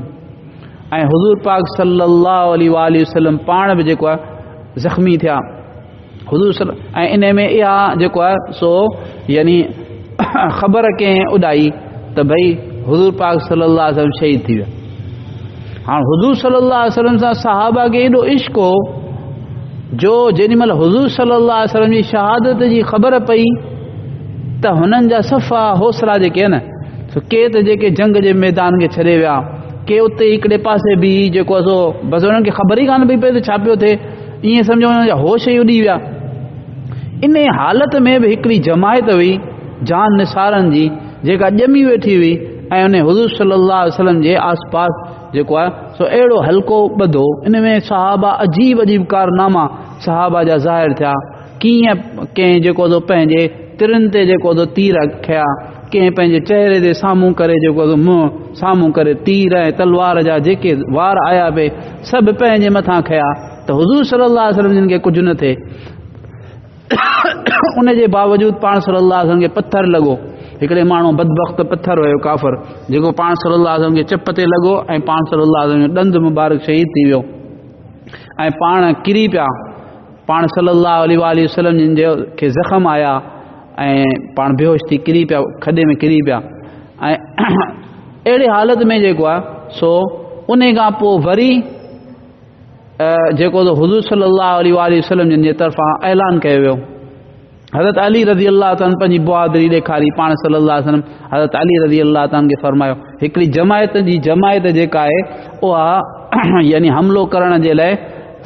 ऐं हुज़ूर पाक सल्लल्लाहु अलैहि वसल्लम पाण बि जेको आहे ज़ख़्मी थिया हुज़ूर। ऐं इन में इहा जेको आहे सो यानी ख़बर कंहिं उॾाई त भई हुज़ूर पाक सल्लल्लाहु अलैहि वसल्लम शहीद थी विया। हाणे हुज़ूर सल्लल्लाहु अलैहि वसल्लम सां सहाबा खे एॾो इश्क़ हो जो जेॾी महिल हुज़ूर सल्लल्लाहु अलैहि वसल्लम जी शहादत जी ख़बर पई त हुननि जा सफ़ा हौसला जेके आहिनि सो के त जेके जंग जे मैदान खे छॾे विया, के उते हिकिड़े पासे बि जेको आहे सो बसि हुननि खे ख़बर ई कान पई पए त छा पियो थिए, ईअं सम्झो हुननि जा होश ई उॾी विया। इन हालत में बि हिकिड़ी जमायत हुई जान निसारनि जी जेका ॼमी वेठी हुई ऐं उन हुज़ूर सल्लल्लाहु अलैहि वसल्लम जे आस पास जेको आहे सो अहिड़ो हल्को ॿधो, इन में सहाबा अजीब अजीब कारनामा सहाबा जा ज़ाहिर थिया। कीअं कंहिं जेको तो पंहिंजे तिरनि ते जेको तो तीर खया, कंहिं पंहिंजे चहिरे जे साम्हूं करे जेको तो मुंहुं साम्हूं करे तीर ऐं तलवार जा जेके वार आया पे सभु पंहिंजे मथां खया, त हुज़ूर सल्लल्लाहु अलैहि वसल्लम जिन खे कुझु न थिए। उन जे बावजूदि पाण सल्लल्लाहु अलैहि वसल्लम खे पत्थर लॻो। हिकिड़े माण्हू बदबख्त पत्थर हुयो काफ़िर, जेको पाण सल्लल्लाहु अलैहि वसल्लम खे चप ते लॻो ऐं पाण सल्लल्लाहु अलैहि वसल्लम जो ॾंद मुबारक शहीद थी वियो ऐं पाण किरी पिया। पाण सल्लल्लाहु अलैहि वसल्लम जिन खे ज़ख़्म आया ऐं पाण बेहोश थी किरी पिया, खॾे में किरी पिया। ऐं अहिड़े हालत में जेको आहे सो उन खां पोइ वरी जेको हुज़ूर सल्लल्लाहु अलैहि वसल्लम जिन जे तरफ़ां ऐलान कयो वियो। हज़रत अली रज़ी अल्लाह तान पंहिंजी बहादुरी ॾेखारी। पाण सल्लल्लाहु अलैहि वसल्लम हज़रत अली रज़ी अल्लाह तान खे फरमायो हिकिड़ी जमायत जेका आहे उहा यानी हमिलो करण जे लाइ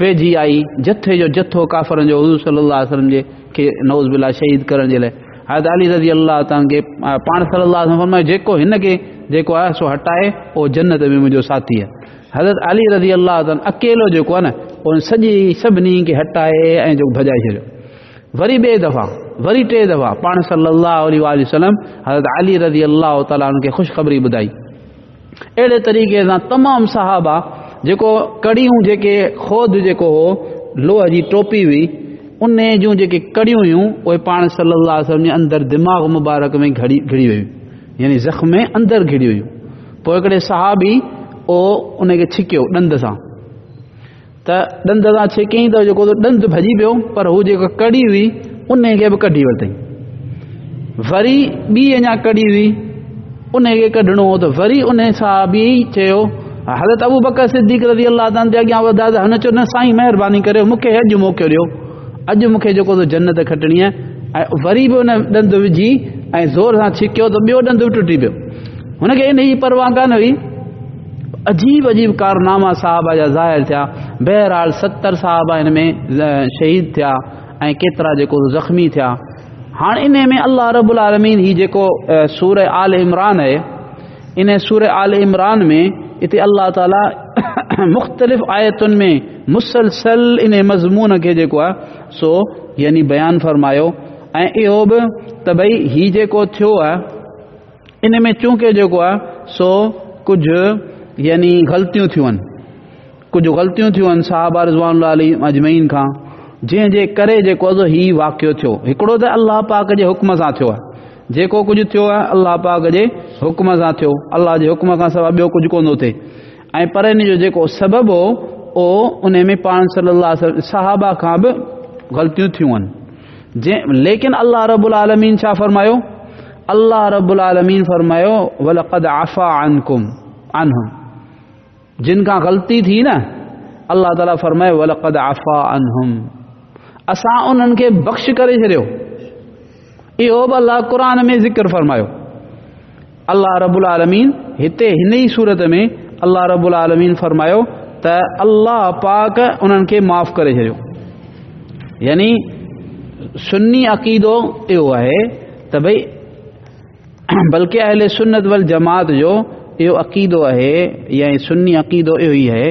वेझी आई, जथे जो जथो काफ़रनि जो हुज़ूर सल्लल्लाहु अलैहि वसल्लम जे खे नऊज़ बिल्लाह शहीद करण जे लाइ। हज़रत अली रज़ी अल्लाह तान खे पाण सल्लल्लाहु अलैहि वसल्लम फरमायो जेको हिन खे जेको आहे सो हटाए उहो जन्नत में मुंहिंजो साथी आहे। हज़रत अली रज़ी अल्लाह तान अकेलो जेको आहे न उन सभिनी खे हटाए ऐं जो भॼाए छॾियो। वरी ॿिए दफ़ा वरी टे दफ़ा पाण सल्लल्लाहु अलैहि वसल्लम हज़रत अली रज़ी अल्लाह ताला खे ख़ुशख़बरी ॿुधाई। अहिड़े तरीक़े सां तमामु सहाबा जेको कड़ियूं जेके ख़ोद जेको हो लोह जी टोपी हुई उन जूं जेके कड़ियूं हुयूं उहे पाण सल्लल्लाहु अलैहि वसल्लम जे अंदरि दिमाग़ मुबारक में घड़ी हुयूं, यानी ज़ख़्म में अंदरि घिड़ी हुयूं। पोइ हिकिड़े सहाबी उन खे छिकियो ॾंद सां, त ॾंद सां छिकईं त जेको ॾंद भॼी पियो, पर हू जेका कड़ी हुई उन खे बि कढी वरितईं। वरी ॿी अञा कड़ी हुई उन खे कढणो हो, त वरी उन सहाबी चयो हज़रत अबू बकर सिद्दीक़ रज़ी अल्लाह ताला जे अॻियां वधाए, हुन चयो न साईं महिरबानी करे मूंखे अॼु मौक़ो ॾियो, अॼु मूंखे जेको जन्नत खटणी आहे। ऐं वरी बि उन ॾंद विझी ऐं ज़ोर सां छिकियो त ॿियो ॾंद बि टुटी पियो। हुनखे इन जी परवाह कान हुई। अजीब अजीब कारनामा साहबा जा ज़ाहिर थिया। बहरहाल 70 साहबा हिन में शहीद थिया ऐं केतिरा जेको ज़ख़्मी थिया। हाणे इन में अल्लाह रब्बुल आलमीन ही जेको सूरह आल इमरान आहे, इन सूरह आल इमरान में इते अल्लाह ताला मुख़्तलिफ़ आयतुनि में मुसलसल इन मज़मून खे जेको आहे सो यानी बयान फरमायो। ऐं इहो बि त भई ही जेको थियो आहे इन में चूंकि जेको आहे सो कुझु यानी ग़लतियूं थियूं आहिनि, कुझु ग़लतियूं थियूं आहिनि सहाबा रिज़वानुल्लाह अलैहिम अजमईन खां, जंहिंजे करे जेको ही वाक़ियो थियो। हिकिड़ो त अल्लाह पाक जे हुक्म सां थियो आहे, जेको कुझु थियो आहे अल्लाह पाक जे हुक्म सां थियो, अल्लाह जे हुक्म खां सवाइ ॿियो कुझु कोन थो थिए। ऐं पर इन जो जेको सबबु हो उन में पाण सल्लल्लाहु अलैहि वसल्लम सहाबा खां बि ग़लतियूं थियूं आहिनि। लेकिन अल्लाह रब्बुल आलमीन छा फरमायो? अल्लाह रब्बुल आलमीन फरमायो वलक़द आफ़ा अन्कुम अन्हुम, जिन खां ग़लती थी न अल्लाह ताला फरमायो वलक़द आफ़ा अन्हुम, असां उन्हनि खे बख़्श करे छॾियो। इहो बि अल्लाह क़ुर में ज़िक्र फरमायो। अल्लाह रब्बुल आलमीन हिते हिन ई सूरत में अल्लाह रब्बुल आलमीन फरमायो त अल्लाह पाक उन्हनि खे माफ़ करे छॾियो। यानी सुन्नी अक़ीदो इहो आहे त भई बल्कि अहले सुन्नत वल जमात जो इहो अक़ीदो आहे या सुन्नी अक़ीदो इहो ई आहे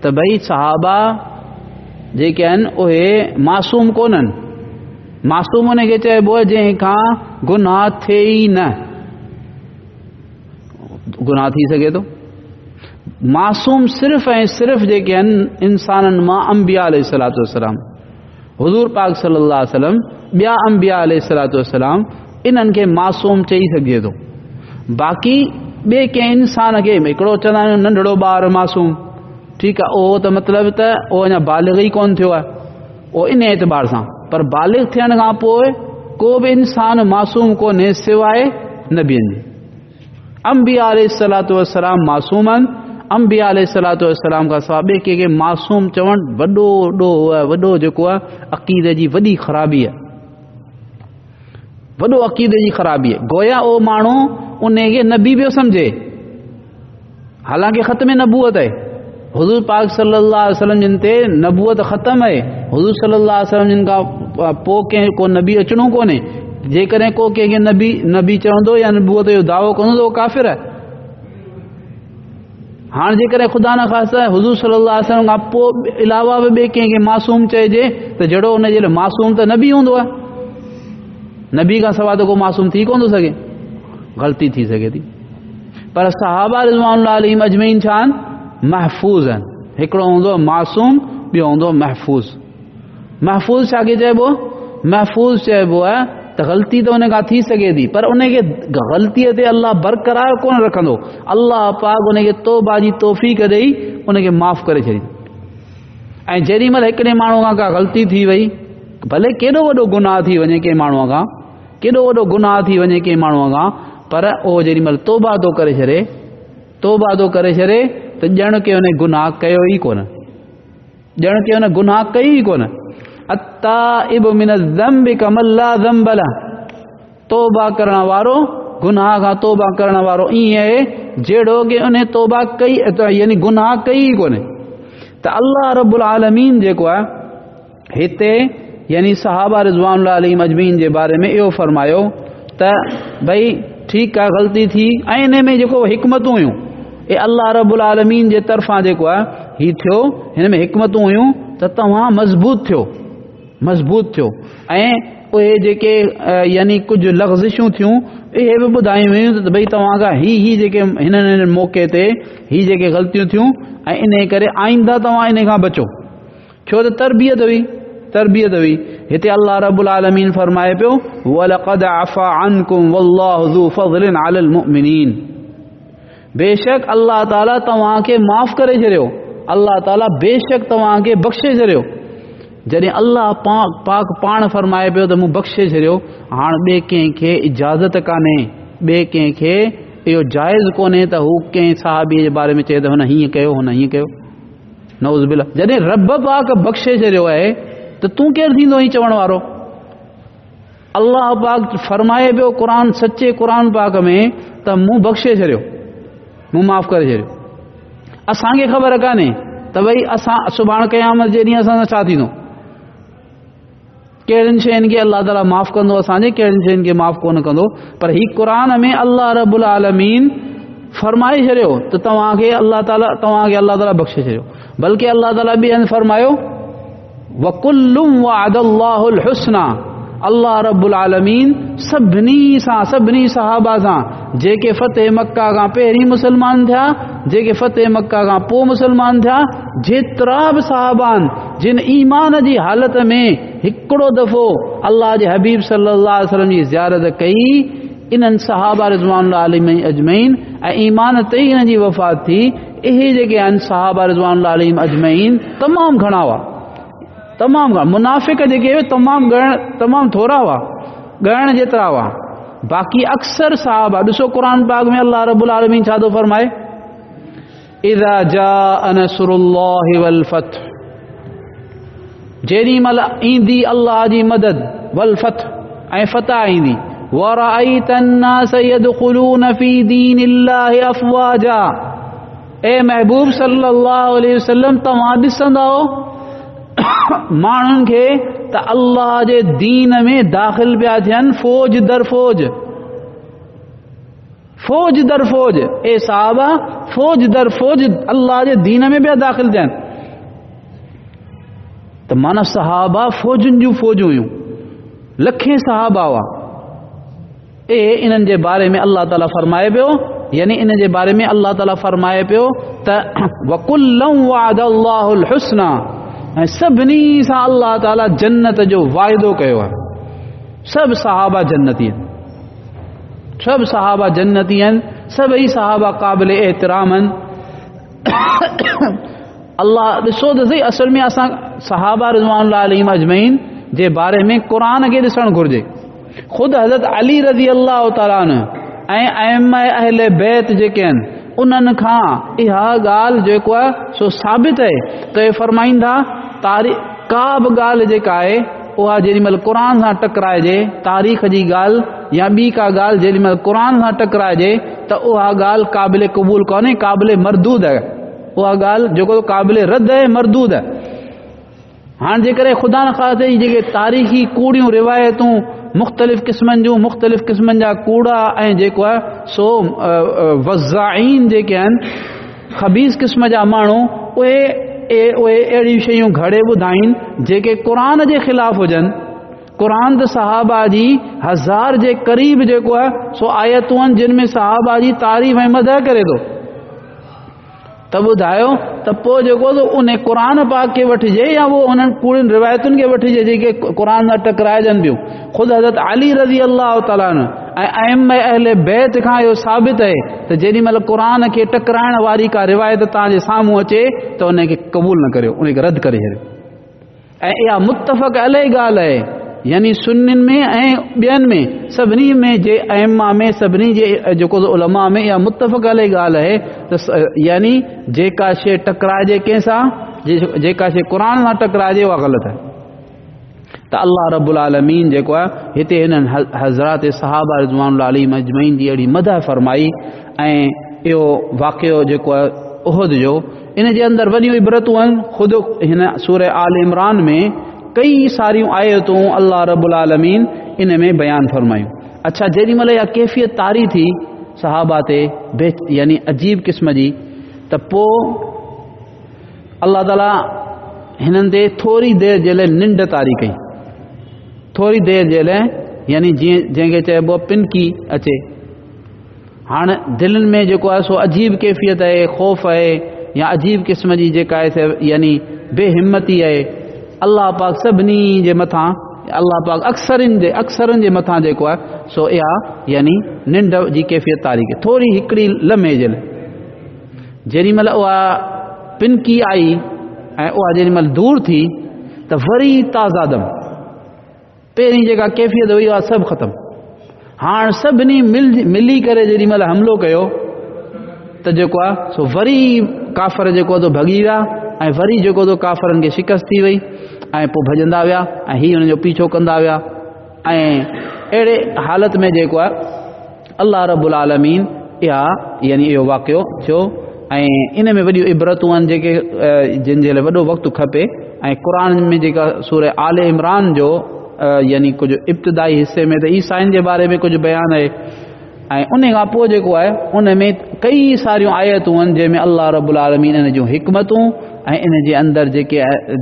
त भई सहाबा जेके आहिनि उहे मासूम कोन्हनि। मासूम उन खे चइबो आहे जंहिंखां गुनाह थिए ई न, गुनाह थी सघे थो। मासूम सिर्फ़ ऐं सिर्फ़ जेके आहिनि इंसाननि मां अंबिया अलैहिस्सलातु वस्सलाम, हुज़ूर पाक सल्लल्लाहु अलैहि वसल्लम, ॿिया अंबिया अलैहिस्सलातु वस्सलाम, इन्हनि खे मासूम चई सघिजे थो। बाक़ी ॿिए कंहिं इंसान खे हिकिड़ो चवंदा आहियूं नंढड़ो ॿारु मासूम, ठीकु आहे, उहो त मतिलबु त उहो अञा बालिग़ ई कोन थियो आहे, उहो इन एतबार सां। पर बालिग़ थियण खां पोइ को बि इंसान मासूम कोन्हे सवाइ नबियनि जे। अंबिया अलैहिस्सलातु वस्सलाम मासूम आहिनि। अंबिया अलैहिस्सलातु वस्सलाम खां सवाइ ॿिए कंहिंखे मासूम चवणु वॾो जेको आहे अक़ीदे जी वॾी ख़राबी आहे, वॾो अक़ीदे जी ख़राबी आहे। गोया उहो माण्हू उन खे नबी पियो सम्झे, हालांकि ख़त्म नबूअत आहे। हुज़ूर पाक सल्लल्लाहु अलैहि वसल्लम जिन ते नबूअत ख़त्म आहे। हुज़ूर सल्लल्लाहु अलैहि वसल्लम जिन खां पोइ कंहिं को नबी अचणो कोन्हे। जेकॾहिं को कंहिंखे नबी चवंदो या नबूअत जो दावो कंदो त उहो काफ़िर आहे। हाणे जेकॾहिं ख़ुदा न ख़ासिता हुज़ूर सल्लल्लाहु अलैहि वसल्लम खां पोइ अलावा बि ॿिए कंहिंखे मासूम चइजे त जहिड़ो हुनजे लाइ मासूम त नबी हूंदो आहे। नबी खां सवाइ त को मासूम थी कोन थो सघे, ग़लती थी सघे थी। पर सहाबा रिज़वानुल्लाह अलैहिम अजमईन छा आहिनि? महफ़ूज़ आहिनि। हिकिड़ो हूंदो मासूम, ॿियो हूंदो महफ़ूज़। महफ़ूज़ छा खे चइबो? महफ़ूज़ चइबो आहे त ग़लती त उन खां थी सघे थी, पर उनखे ग़लतीअ ते अल्लाह बरक़रार कोन रखंदो। अल्लाह पाक उनखे तौबा जी तौफ़ीक़ ॾेई उनखे माफ़ करे छॾींदो। ऐं जेॾी महिल हिकिड़े माण्हूअ खां का ग़लती थी वई, भले केॾो वॾो गुनाह थी वञे कंहिं माण्हूअ खां, केॾो वॾो गुनाह थी वञे कंहिं माण्हूअ खां, पर उहो जेॾी महिल तौबा थो करे छॾे, तौबा थो करे छॾे त ॼण के हुन गुनाह कयो ई कोन, ॼण के हुन गुनाह कई ई कोन। अत्ताइब मिन ज़म्बि कमन ला ज़म्ब लह, तौबा करण वारो गुनाह खां तौबा करण वारो ईअं आहे जहिड़ो कि उन तौबा कई, यानी गुनाह कई ई कोन्हे। त अल्लाह रब्बुल आलमीन जेको आहे हिते यानी सहाबा रिज़वानुल्लाह अलैहिम अजमईन जे बारे में इहो फरमायो त भई ठीकु आहे ग़लती थी, ऐं इन में जेको हिकमतूं हुयूं ए अल्लाह रब्बुल आलमीन जे तरफ़ां जेको आहे ही थियो, हिन में हिकमतूं हुयूं त तव्हां मज़बूत थियो, मज़बूत थियो। ऐं उहे जेके यानी कुझु लग़्ज़िशूं थियूं इहे बि ॿुधायूं हुयूं त भई तव्हां खां ही जेके हिन मौक़े ते ही जेके ग़लतियूं थियूं ऐं इन करे आईंदा तव्हां इन खां बचो, छो त तरबियत हुई, तरबियत हुई। हिते अल्लाह रब्बुल आलमीन फरमाए पियो वलक़द अफ़ा अन्कुम वल्लाहु ज़ू फ़ज़लिन अलल मुमिनीन, बेशक अल्लाह ताला तव्हांखे माफ़ करे छॾियो, अल्लाह ताला बेशक तव्हांखे बख़्शे छॾियो। जॾहिं अल्लाह पाक पाण फरमाए पियो त मूं बख़्शे छॾियो, हाणे ॿिए कंहिंखे इजाज़त कान्हे, ॿिए कंहिंखे इहो जाइज़ कोन्हे त हू कंहिं सहाबीअ जे बारे में चए त हुन हीअं कयो, हुन हीअं कयो, नऊज़ बिल्लाह। जॾहिं रब पाक बख़्शे छॾियो आहे त तूं केरु थींदो हीअं चवण वारो? अल्लाह पाक फरमाए पियो क़ुरान, सचे क़ुरान पाक में त मूं बख़्शे छॾियो, मूं माफ़ करे छॾियो। असांखे ख़बर कान्हे त भई असां सुभाणे क़यामत जे ॾींहुं असां सां छा थींदो, कहिड़ियुनि शयुनि खे अल्लाह ताला माफ़ कंदो असांजे, कहिड़ियुनि शयुनि खे माफ़ कोन कंदो। पर ही क़ुरान में अल्लाह रब्बुल आलमीन फरमाए छॾियो त तव्हांखे अल्लाह ताला बख़्शे छॾियो। बल्कि अल्लाह ताला ॿिए हंधि फरमायो वकुल्लुम वअदल्लाहुल हुस्ना, अल्लाह रब्बुल आलमीन सभिनी सहाबा सां जेके फ़तेह मक्का खां पहिरीं मुसलमान थिया, जेके फ़तेह मक्का खां पोइ मुसलमान थिया, जेतिरा बि सहाबा आहिनि जिन ईमान जी हालत में हिकिड़ो दफ़ो अल्लाह जे हबीब सल्लल्लाहु अलैहि वसल्लम जी ज़ियारत कई, इन्हनि सहाबा रिज़वानुल्लाह अलैहिम अजमईन ऐं ईमान ते ई हिन जी वफ़ात थी। इहे जेके आहिनि सहाबा रिज़वानुल्लाह अलैहिम अजमईन तमामु घणा हुआ, तमामु घणा। मुनाफ़िक़ जेके तमामु थोरा हुआ, ॻणण जेतिरा हुआ। बाक़ी अक्सर सहाबा, ॾिसो क़ुरान पाक में अल्लाह रब्बुल आलमीन छा थो फरमाए, इज़ा जाअ नसरुल्लाहि वल फ़त्ह, जेॾी महिल ईंदी अल्लाह जी मदद, वल फ़त्ह ऐं फ़तह ईंदी, वरअयत अन्नास यदख़ुलून फ़ी दीनिल्लाहि अफ़वाजा, ए महबूब सल्लल्लाहु अलैहि वसल्लम तव्हां ॾिसंदो माण्हुनि खे त अल्लाह जे दीन में दाख़िल पिया थियनि, फ़ौज दर फ़ौज, फ़ौज दर फ़ौज। ए साहबा फ़ौज दर फ़ौज अल्लाह जे दीन में पिया दाख़िल थियनि। त माना सहाबा फ़ौजुनि जूं फ़ौजूं हुयूं, लखे सहाबा हुआ। इन्हनि जे बारे में अल्लाह ताला फरमाए पियो, यानी इन जे बारे में अल्लाह ताला फरमाए पियो त वकुल्लम वअदल्लाहुल हुस्ना, ऐं सभिनी सां अल्लाह ताला जन्नत जो वाइदो कयो आहे। सभु सहाबा जन्नती आहिनि, सभु सहाबा जन्नती आहिनि, सभई सहाबा क़ाबिल एहतराम आहिनि। अल्लाह ॾिसो त सही, असल में असां सहाबा रिज़वानुल्लाह अलैहिम अजमईन जे बारे में क़ुरान खे ॾिसणु घुरिजे। ख़ुदि हज़रत अली रज़ी अल्लाह ताला अन्हु ऐं अइम्मा अहले बैत जेके आहिनि उन्हनि खां इहा ॻाल्हि जेको आहे सो साबित आहे त हे फरमाईंदा का बि ॻाल्हि जेका आहे उहा जेॾी महिल क़ुरान सां टकराइजे, तारीख़ जी ॻाल्हि या ॿी का ॻाल्हि जेॾी महिल क़ुरान सां टकराइजे त उहा ॻाल्हि क़ाबिल क़बूल कोन्हे, क़ाबिल मरदूद आहे, उहा ॻाल्हि जेको क़ाबिल रद्द आहे, मरदूद आहे। हाणे जेकॾहिं ख़ुदा न ख़ासिते जेके तारीख़ी कूड़ियूं रिवायतूं मुख़्तलिफ़ क़िस्मनि जा कूड़ा ऐं जेको आहे सो वज़ाइन जेके आहिनि ख़बीस क़िस्म जा माण्हू उहे अहिड़ियूं शयूं घणे ॿुधाइनि जेके क़ुरान जे ख़िलाफ़ हुजनि। क़ुरान त सहाबा जी 1000 जे क़रीब जेको आहे सो आयतूं आहिनि जिन में सहाबा जी तारीफ़ ऐं मदह करे थो। त ॿुधायो त पोइ जेको उन क़ुरान पाक खे वठिजे या वो उन्हनि कूड़ियुनि रिवायतुनि खे वठिजे जेके क़ुरान सां टकराइजनि पियूं। ख़ुदि हज़रत अली रज़ी अल्लाह ताला अन्हु ऐं अइम्मा अहले बैत खां इहो साबित आहे त जेॾी महिल क़ुरान खे टकराइण वारी का रिवायत तव्हांजे साम्हूं अचे त उनखे क़बूल न करियो, उनखे रद्द करे छॾियो। ऐं इहा मुतफ़क़ अलॻि ॻाल्हि आहे, यानी सुन्नियुनि में ऐं ॿियनि में सभिनी में जे अइम्मा में सभिनी जे जेको उलमा में इहा मुतफ़क़ अलॻि ॻाल्हि आहे त यानी जेका शइ टकराइजे कंहिंसां, जेका शइ क़ुरान सां टकराइजे उहा ग़लति आहे। त अल्लाह रब्बुल आलमीन जेको आहे हिते हिननि हज़रात सहाबा रिज़वानुल्लाह अलैहिम अजमईन जी अहिड़ी मदह फरमाई। ऐं इहो वाक़ियो जेको आहे उहद जो, इन जे अंदरि वॾियूं इबरतूं आहिनि। ख़ुदि हिन सूरह आल इमरान में कई सारियूं आयतूं अल्लाह रब्बुल आलमीन इन में बयानु फरमायूं। अच्छा, जेॾी महिल इहा कैफ़ियत तारी थी सहाबा ते यानी अजीब क़िस्म जी, त पोइ अल्लाह ताला हिननि ते थोरी देरि जे लाइ निंड तारी कई। थोरी देरि जे लाइ, यानी जीअं जंहिंखे चइबो पिनकी अचे। हाणे दिलनि में जेको आहे सो अजीब कैफ़ियत आहे, ख़ौफ़ आहे या अजीब क़िस्म जी जेका आहे यानी बेहिम्मती आहे। अल्लाह पाक सभिनी जे मथां, अल्लाह पाक अक्सरनि जे मथां जेको आहे सो इहा यानी निंड जी कैफ़ियत तारी कई थोरी हिकिड़ी लम्हे जे लाइ। जेॾी महिल उहा पिनकी आई ऐं उहा जेॾी महिल दूर थी त वरी ताज़ा दम, पहिरीं जेका कैफ़ियत हुई उहा सभु ख़तमु। हाणे सभिनी मिली करे जेॾी महिल हमिलो कयो त जेको आहे सो वरी काफ़र जेको तो भॻी विया ऐं वरी जेको तो काफ़रनि खे शिकस्त थी वई ऐं पोइ भॼंदा विया ऐं हीअ हुनजो पीछो कंदा विया। ऐं अहिड़े हालत में जेको आहे अल्लाह रब्बुल आलमीन इहा यानी इहो वाक़ियो थियो। ऐं इन में वॾियूं इबरतूं आहिनि जेके जिन जे लाइ वॾो वक़्तु खपे। ऐं क़ुरान में जेका सूरह आल इमरान जो यानी कुझु इब्तिदाई हिस्से में त ईसाइनि जे बारे में कुझु बयानु आहे ऐं उन खां पोइ जेको आहे उन में कई सारियूं आयतूं आहिनि जंहिंमें अल्लाह रब्बुल आलमीन इन जूं हिकमतूं ऐं इन जे अंदरि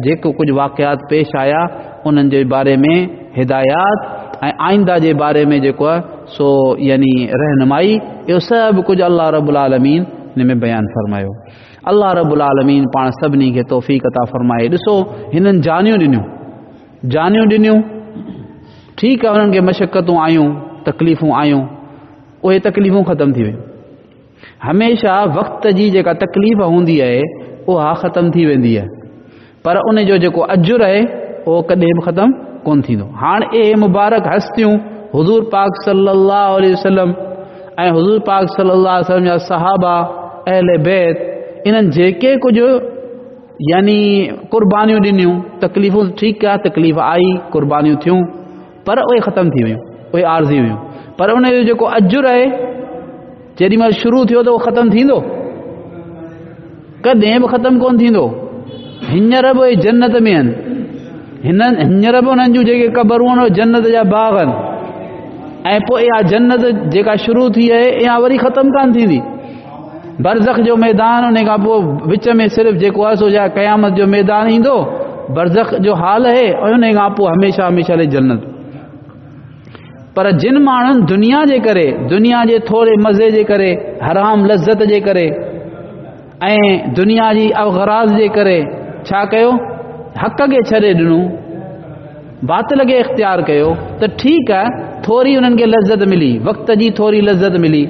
जेको कुझु वाक़ियात पेश आया उन्हनि जे बारे में हिदायत ऐं आइंदा जे बारे में जेको आहे सो यानी रहनुमाई, इहो सभु कुझु अल्लाह रब्बुल आलमीन हिन में बयानु फरमायो। अल्लाह रब्बुल आलमीन पाण सभिनी खे तौफ़ीक़ अता फरमाए। ॾिसो हिननि जानियूं ॾिनियूं, ठीकु आहे, उन्हनि खे मशक़तूं आयूं, तकलीफ़ूं आयूं, उहे तकलीफ़ूं ख़तमु थी वियूं। हमेशह वक़्त जी जेका तकलीफ़ हूंदी आहे उहा ख़तमु थी वेंदी आहे, पर उन जो जेको अजुर आहे उहो कॾहिं बि ख़तमु कोन थींदो। हाणे इहे मुबारक हस्तियूं हुज़ूर पाक सल्लल्लाहु अलैहि वसल्लम ऐं हुज़ूर पाक सल्लल्लाहु अलैहि वसल्लम जा सहाबा अहले बैत, इन्हनि जेके कुझु यानी क़ुर्बानियूं ॾिनियूं, तकलीफ़ूं, ठीकु आहे, तकलीफ़ आई, क़ुर्बानियूं थियूं, पर उहे ख़तमु थी वियूं, उहे आरज़ी हुयूं। पर उन जो जेको अजुर आहे जेॾी महिल शुरू थियो त उहो ख़तमु थींदो, कॾहिं बि ख़तमु कोन थींदो। हींअर बि उहे जन्नत में आहिनि, हींअर बि उन्हनि जूं जेके क़बरूं आहिनि जन्नत जा बाग़ आहिनि। ऐं पोइ इहा जन्नत जेका शुरू थी आहे इहा वरी ख़तमु कान थींदी। बरज़ख जो मैदान, उन खां पोइ विच में सिर्फ़ु जेको आहे सो जा क़यामत जो मैदान ईंदो, बरज़ख जो हाल आहे, ऐं उन खां पोइ हमेशह हमेशह लाइ जन्नत। पर जिन माण्हुनि दुनिया जे करे, दुनिया जे थोरे मज़े जे करे, हराम लज़्ज़त जे करे ऐं दुनिया जी अग़राज़ जे करे छा कयो, हक़ खे छॾे ॾिनो, बातिल खे इख़्तियार कयो, त ठीकु आहे, थोरी उन्हनि खे लज़्ज़त मिली, वक़्त जी थोरी लज़्ज़त मिली,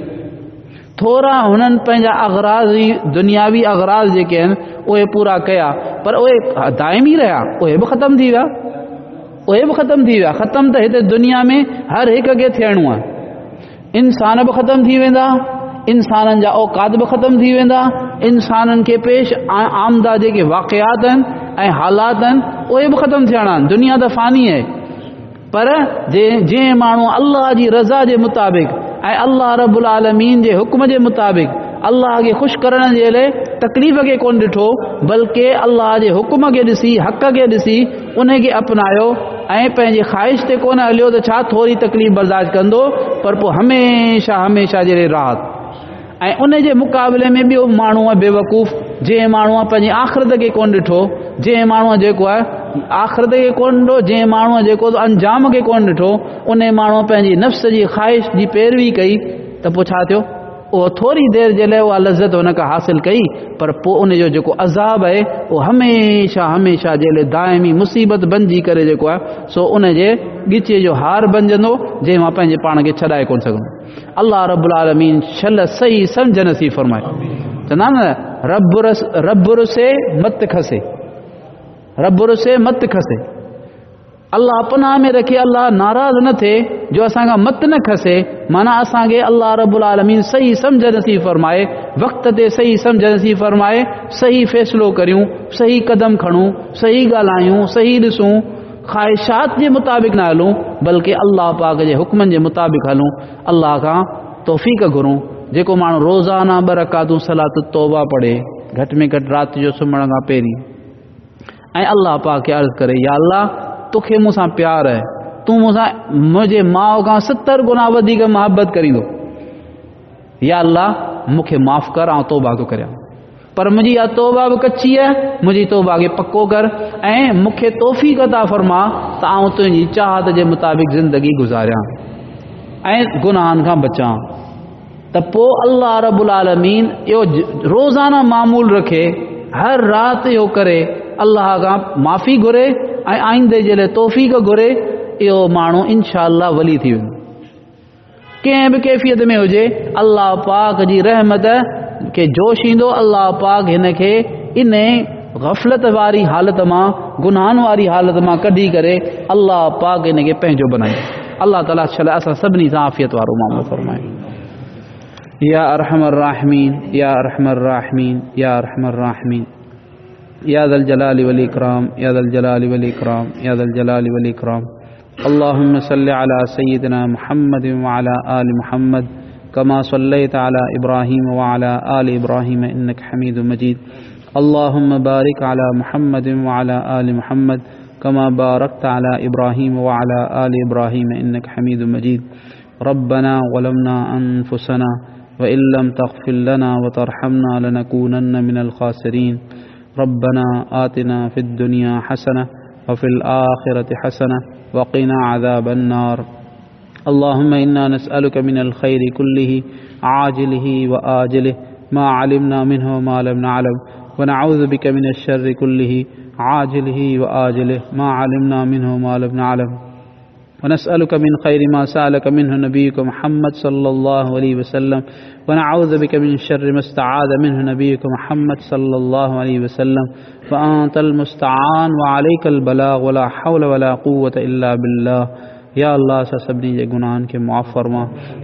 थोरा हुननि पंहिंजा अग़राज़ दुनियावी अग़राज़ जेके आहिनि उहे पूरा कया, पर उहे दाइमी रहिया, उहे बि ख़तमु थी विया, ख़तमु त हिते दुनिया में हर हिक खे थियणो आहे। इंसान बि ख़तमु थी वेंदा, इंसाननि जा औकात बि ख़तमु थी वेंदा, इंसाननि खे पेश आमदा जेके वाक़ियात आहिनि ऐं हालात आहिनि उहे बि ख़तमु थियणा आहिनि। दुनिया त फ़ानी आहे, पर जंहिं माण्हू अल्लाह जी रज़ा जे मुताबिक़ ऐं अल्लाह रब्बुल आलमीन जे हुक्म जे मुताबिक़ अल्लाह खे ख़ुशि करण जे लाइ तकलीफ़ खे कोन ॾिठो, बल्कि अल्लाह जे हुक्म खे ॾिसी, हक़ खे ॾिसी उन खे अपनायो ऐं पंहिंजी ख़्वाहिश ते कोन हलियो त छा थोरी तकलीफ़ बर्दाश्त कंदो, पर पोइ हमेशह हमेशह जे लाइ राहत। ऐं उन जे मुक़ाबले में ॿियो माण्हू आहे बेवकूफ़, जंहिं माण्हूअ पंहिंजी आख़िरत खे कोन ॾिठो, जंहिं माण्हूअ जेको आहे आख़िरत खे कोन ॾिठो, जंहिं माण्हूअ जेको अंजाम खे कोन ॾिठो, उन माण्हूअ पंहिंजी नफ़्स जी ख़्वाहिश जी पैरवी कई, त पोइ छा थियो? उहो थोरी देरि जे लाइ उहा लज़त हुन खां हासिल कई, पर पोइ उन जो जेको अज़ाब आहे उहो हमेशह हमेशह जे लाइ दाइमी मुसीबत बणिजी करे जेको आहे सो उन जे ॻिचे जो हार बणिजंदो, जंहिं मां पंहिंजे पाण खे छॾाए कोन सघंदो। अल्लाह रब्बुल आलमीन शल सही सम्झ नसीब फरमाए। चवंदा न रब रुसे मत खसे, रब रुसे मत खसे। अल्लाह पनाह में रखे, अल्लाह नाराज़ न थिए जो असांखां मत न खसे, माना असांखे अल्लाह रब्बुल आलमीन सही सम्झ नसीब फरमाए, वक़्त ते सही सम्झ नसीब फरमाए, सही फ़ैसिलो करियूं, सही कदम खणूं, सही ॻाल्हायूं, सही ॾिसूं, ख़्वाहिशात जे मुताबिक़ न हलूं, बल्कि अल्लाह पाक जे हुक्मनि जे मुताबिक़ हलूं। अल्लाह खां तौफ़ीक़ घुरूं। जेको माण्हू रोज़ाना 2 रकातूं सलात तौबा पढ़े, घटि में घटि राति जो सुम्हण खां पहिरीं, ऐं अल्लाह पाक खे अर्ज़ु करे, या अल्लाह तोखे मूंसां प्यार आहे, तूं मूंसां मुंहिंजे माउ खां 70 गुना वधीक मुहबत करींदो, या अल्लाह मूंखे माफ़ कर, आउं तौबा थो करियां, पर मुंहिंजी इहा तौबा बि कची आहे, मुंहिंजी तौबा खे पको कर ऐं मूंखे तौफ़ीक़ अता फरमा त आउं तुंहिंजी चाहत जे मुताबिक़ ज़िंदगी गुज़ारियां ऐं गुनाहनि खां बचां। त पोइ अल्लाह रब्बुल आलमीन इहो रोज़ाना मामूल रखे, हर राति इहो करे, अल्लाह खां माफ़ी घुरे ऐं आईंदे जे लाइ तौफ़ीक़ घुरे, इहो माण्हू इंशाअल्लाह वली थी वेंदो। कंहिं बि कैफ़ियत में हुजे, अल्लाह पाक जी रहमत खे जोश ईंदो, अल्लाह पाक हिन खे इन गफ़लत वारी हालत मां, गुनाहनि वारी हालत मां कढी करे अल्लाह पाक हिन खे पंहिंजो बनाए। अल्लाह ताला छल असां सभिनी सां आफ़ियत वारो मामिलो फरमाए। या अरहमर राहिमीन, या अरहमर राहिमीन, या अरहमर राहिमीन, या ज़ल जलाली वल इकराम, या ज़ल जलाली वल इकराम, या ज़ल जलाली वल इकराम। अल्लाहुम्मा सल्लि अला सय्यिदिना मुहम्मद व अला आलि मुहम्मद कमा सल्लैता अला इब्राहीम व अला आलि इब्राहीम इन्नका हमीदुम मजीद। अल्लाहुम्मा बारिक अला मुहम्मद व अला आलि मुहम्मद कमा बारकता अला इब्राहीम व अला आलि इब्राहीम इन्नका हमीदुम मजीद। रब्बना ज़लमना अनफुसना व इल्लम तग़फिर लना व तरहमना लनकूनन्न मिनल खासिरीन। रब्बना आतिना फिद दुनिया हसना व फिल आखिरति हसना व क़िना अज़ाबन नार। अल्लाहुम्मा इन्ना नस्अलुका मिनल खैरि कुल्लिहि आजिलिहि व आजिलिहि मा अलिमना मिन्हु व मा लम नअलम व नऊज़ु बिका मिनश शर्रि कुल्लिहि आजिलिहि व आजिलिहि मा अलिमना मिन्हु व मा लम नअलम व नस्अलुका मिन खैरि मा सअलका मिन्हु नबियुका मुहम्मद सल्लल्लाहु अलैहि वसल्लम व नऊज़ु बिका मिन शर्रि मा इस्तआज़ मिन्हु नबियुका मुहम्मद सल्लल्लाहु अलैहि वसल्लम व अंतल मुस्तआन व अलैकल बलाग व ला हौल व ला कुव्वत इल्ला बिल्लाह। या अल्लाह असां सभिनी जे गुनाहनि खे मुआफ़ फरमा,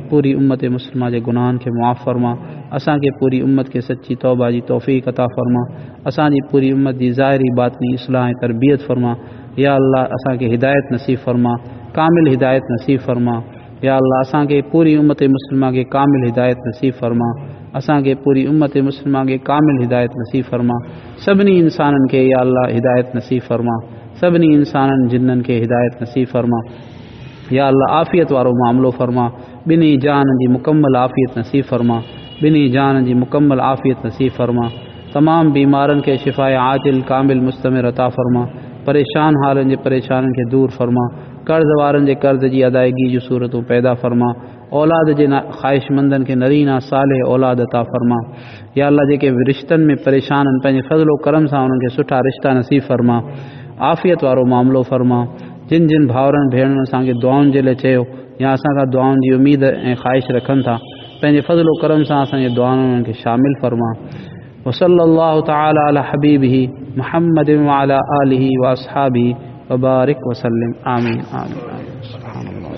पूरी उम्मत मुस्लिमा जे गुनाहनि खे मुआफ़ फरमा, असांखे पूरी उम्मत खे सच्ची तौबा जी तौफ़ीक़ अता फरमा, असांजी पूरी उम्मत जी ज़ाहिरी बातिनी इस्लाह ऐं तरबियत फरमा। या अल्लाह असांखे हिदायत नसीब फरमा, कामिल हिदायत नसीब फरमा। या अल्लाह असांखे पूरी उम्मत मुस्लिमा खे कामिल हिदायत नसीब फरमा, असांखे पूरी उम्मत मुस्लिमा खे कामिल हिदायत नसीब फरमा। सभिनी इंसाननि खे या अल्लाह हिदायत नसीब फरमा, सभिनी इंसाननि जिन्ननि खे हिदायत नसीब फरमा। या अल्लाह आफ़ियत वारो मामिलो फरमा, ॿिन्ही जान जी मुकम्मल आफ़ियत नसीब फरमा, ॿिन्ही जान जी मुकम्मल आफ़ियत नसीब फरमा। तमाम बीमारनि खे शिफ़ाए आजिल कामिल मुस्तमिर अता फरमा, परेशान हालनि जे परेशानियुनि खे दूर फरमा, कर्ज़ वारनि जे कर्ज़ जी अदायगी जूं सूरतूं पैदा फरमा, औलाद जे ख़्वाहिशमंदनि खे नरीना साले औलाद अता फरमा। या अल्लाह जेके रिश्तनि में परेशान आहिनि, पंहिंजे फज़लो करम सां उन्हनि खे सुठा रिश्ता नसीब फरमा, आफ़ियत वारो मामिलो फरमा। जिन जिन भाउरनि भेणनि असांखे दुआउनि जे लाइ चयो या असांखां दुआउनि जी उमेद ऐं ख़्वाहिश रखनि था, पंहिंजे फज़लो करम सां असांजे दुआउनि उन्हनि खे शामिल फरमा। वसल्लल्लाहु तआला अला हबीबिही मुहम्मद व अला आलिहि व अस्हाबिहि व बारिक वसल्लम। आमीन आमीन आमीन। सुभान अल्लाह।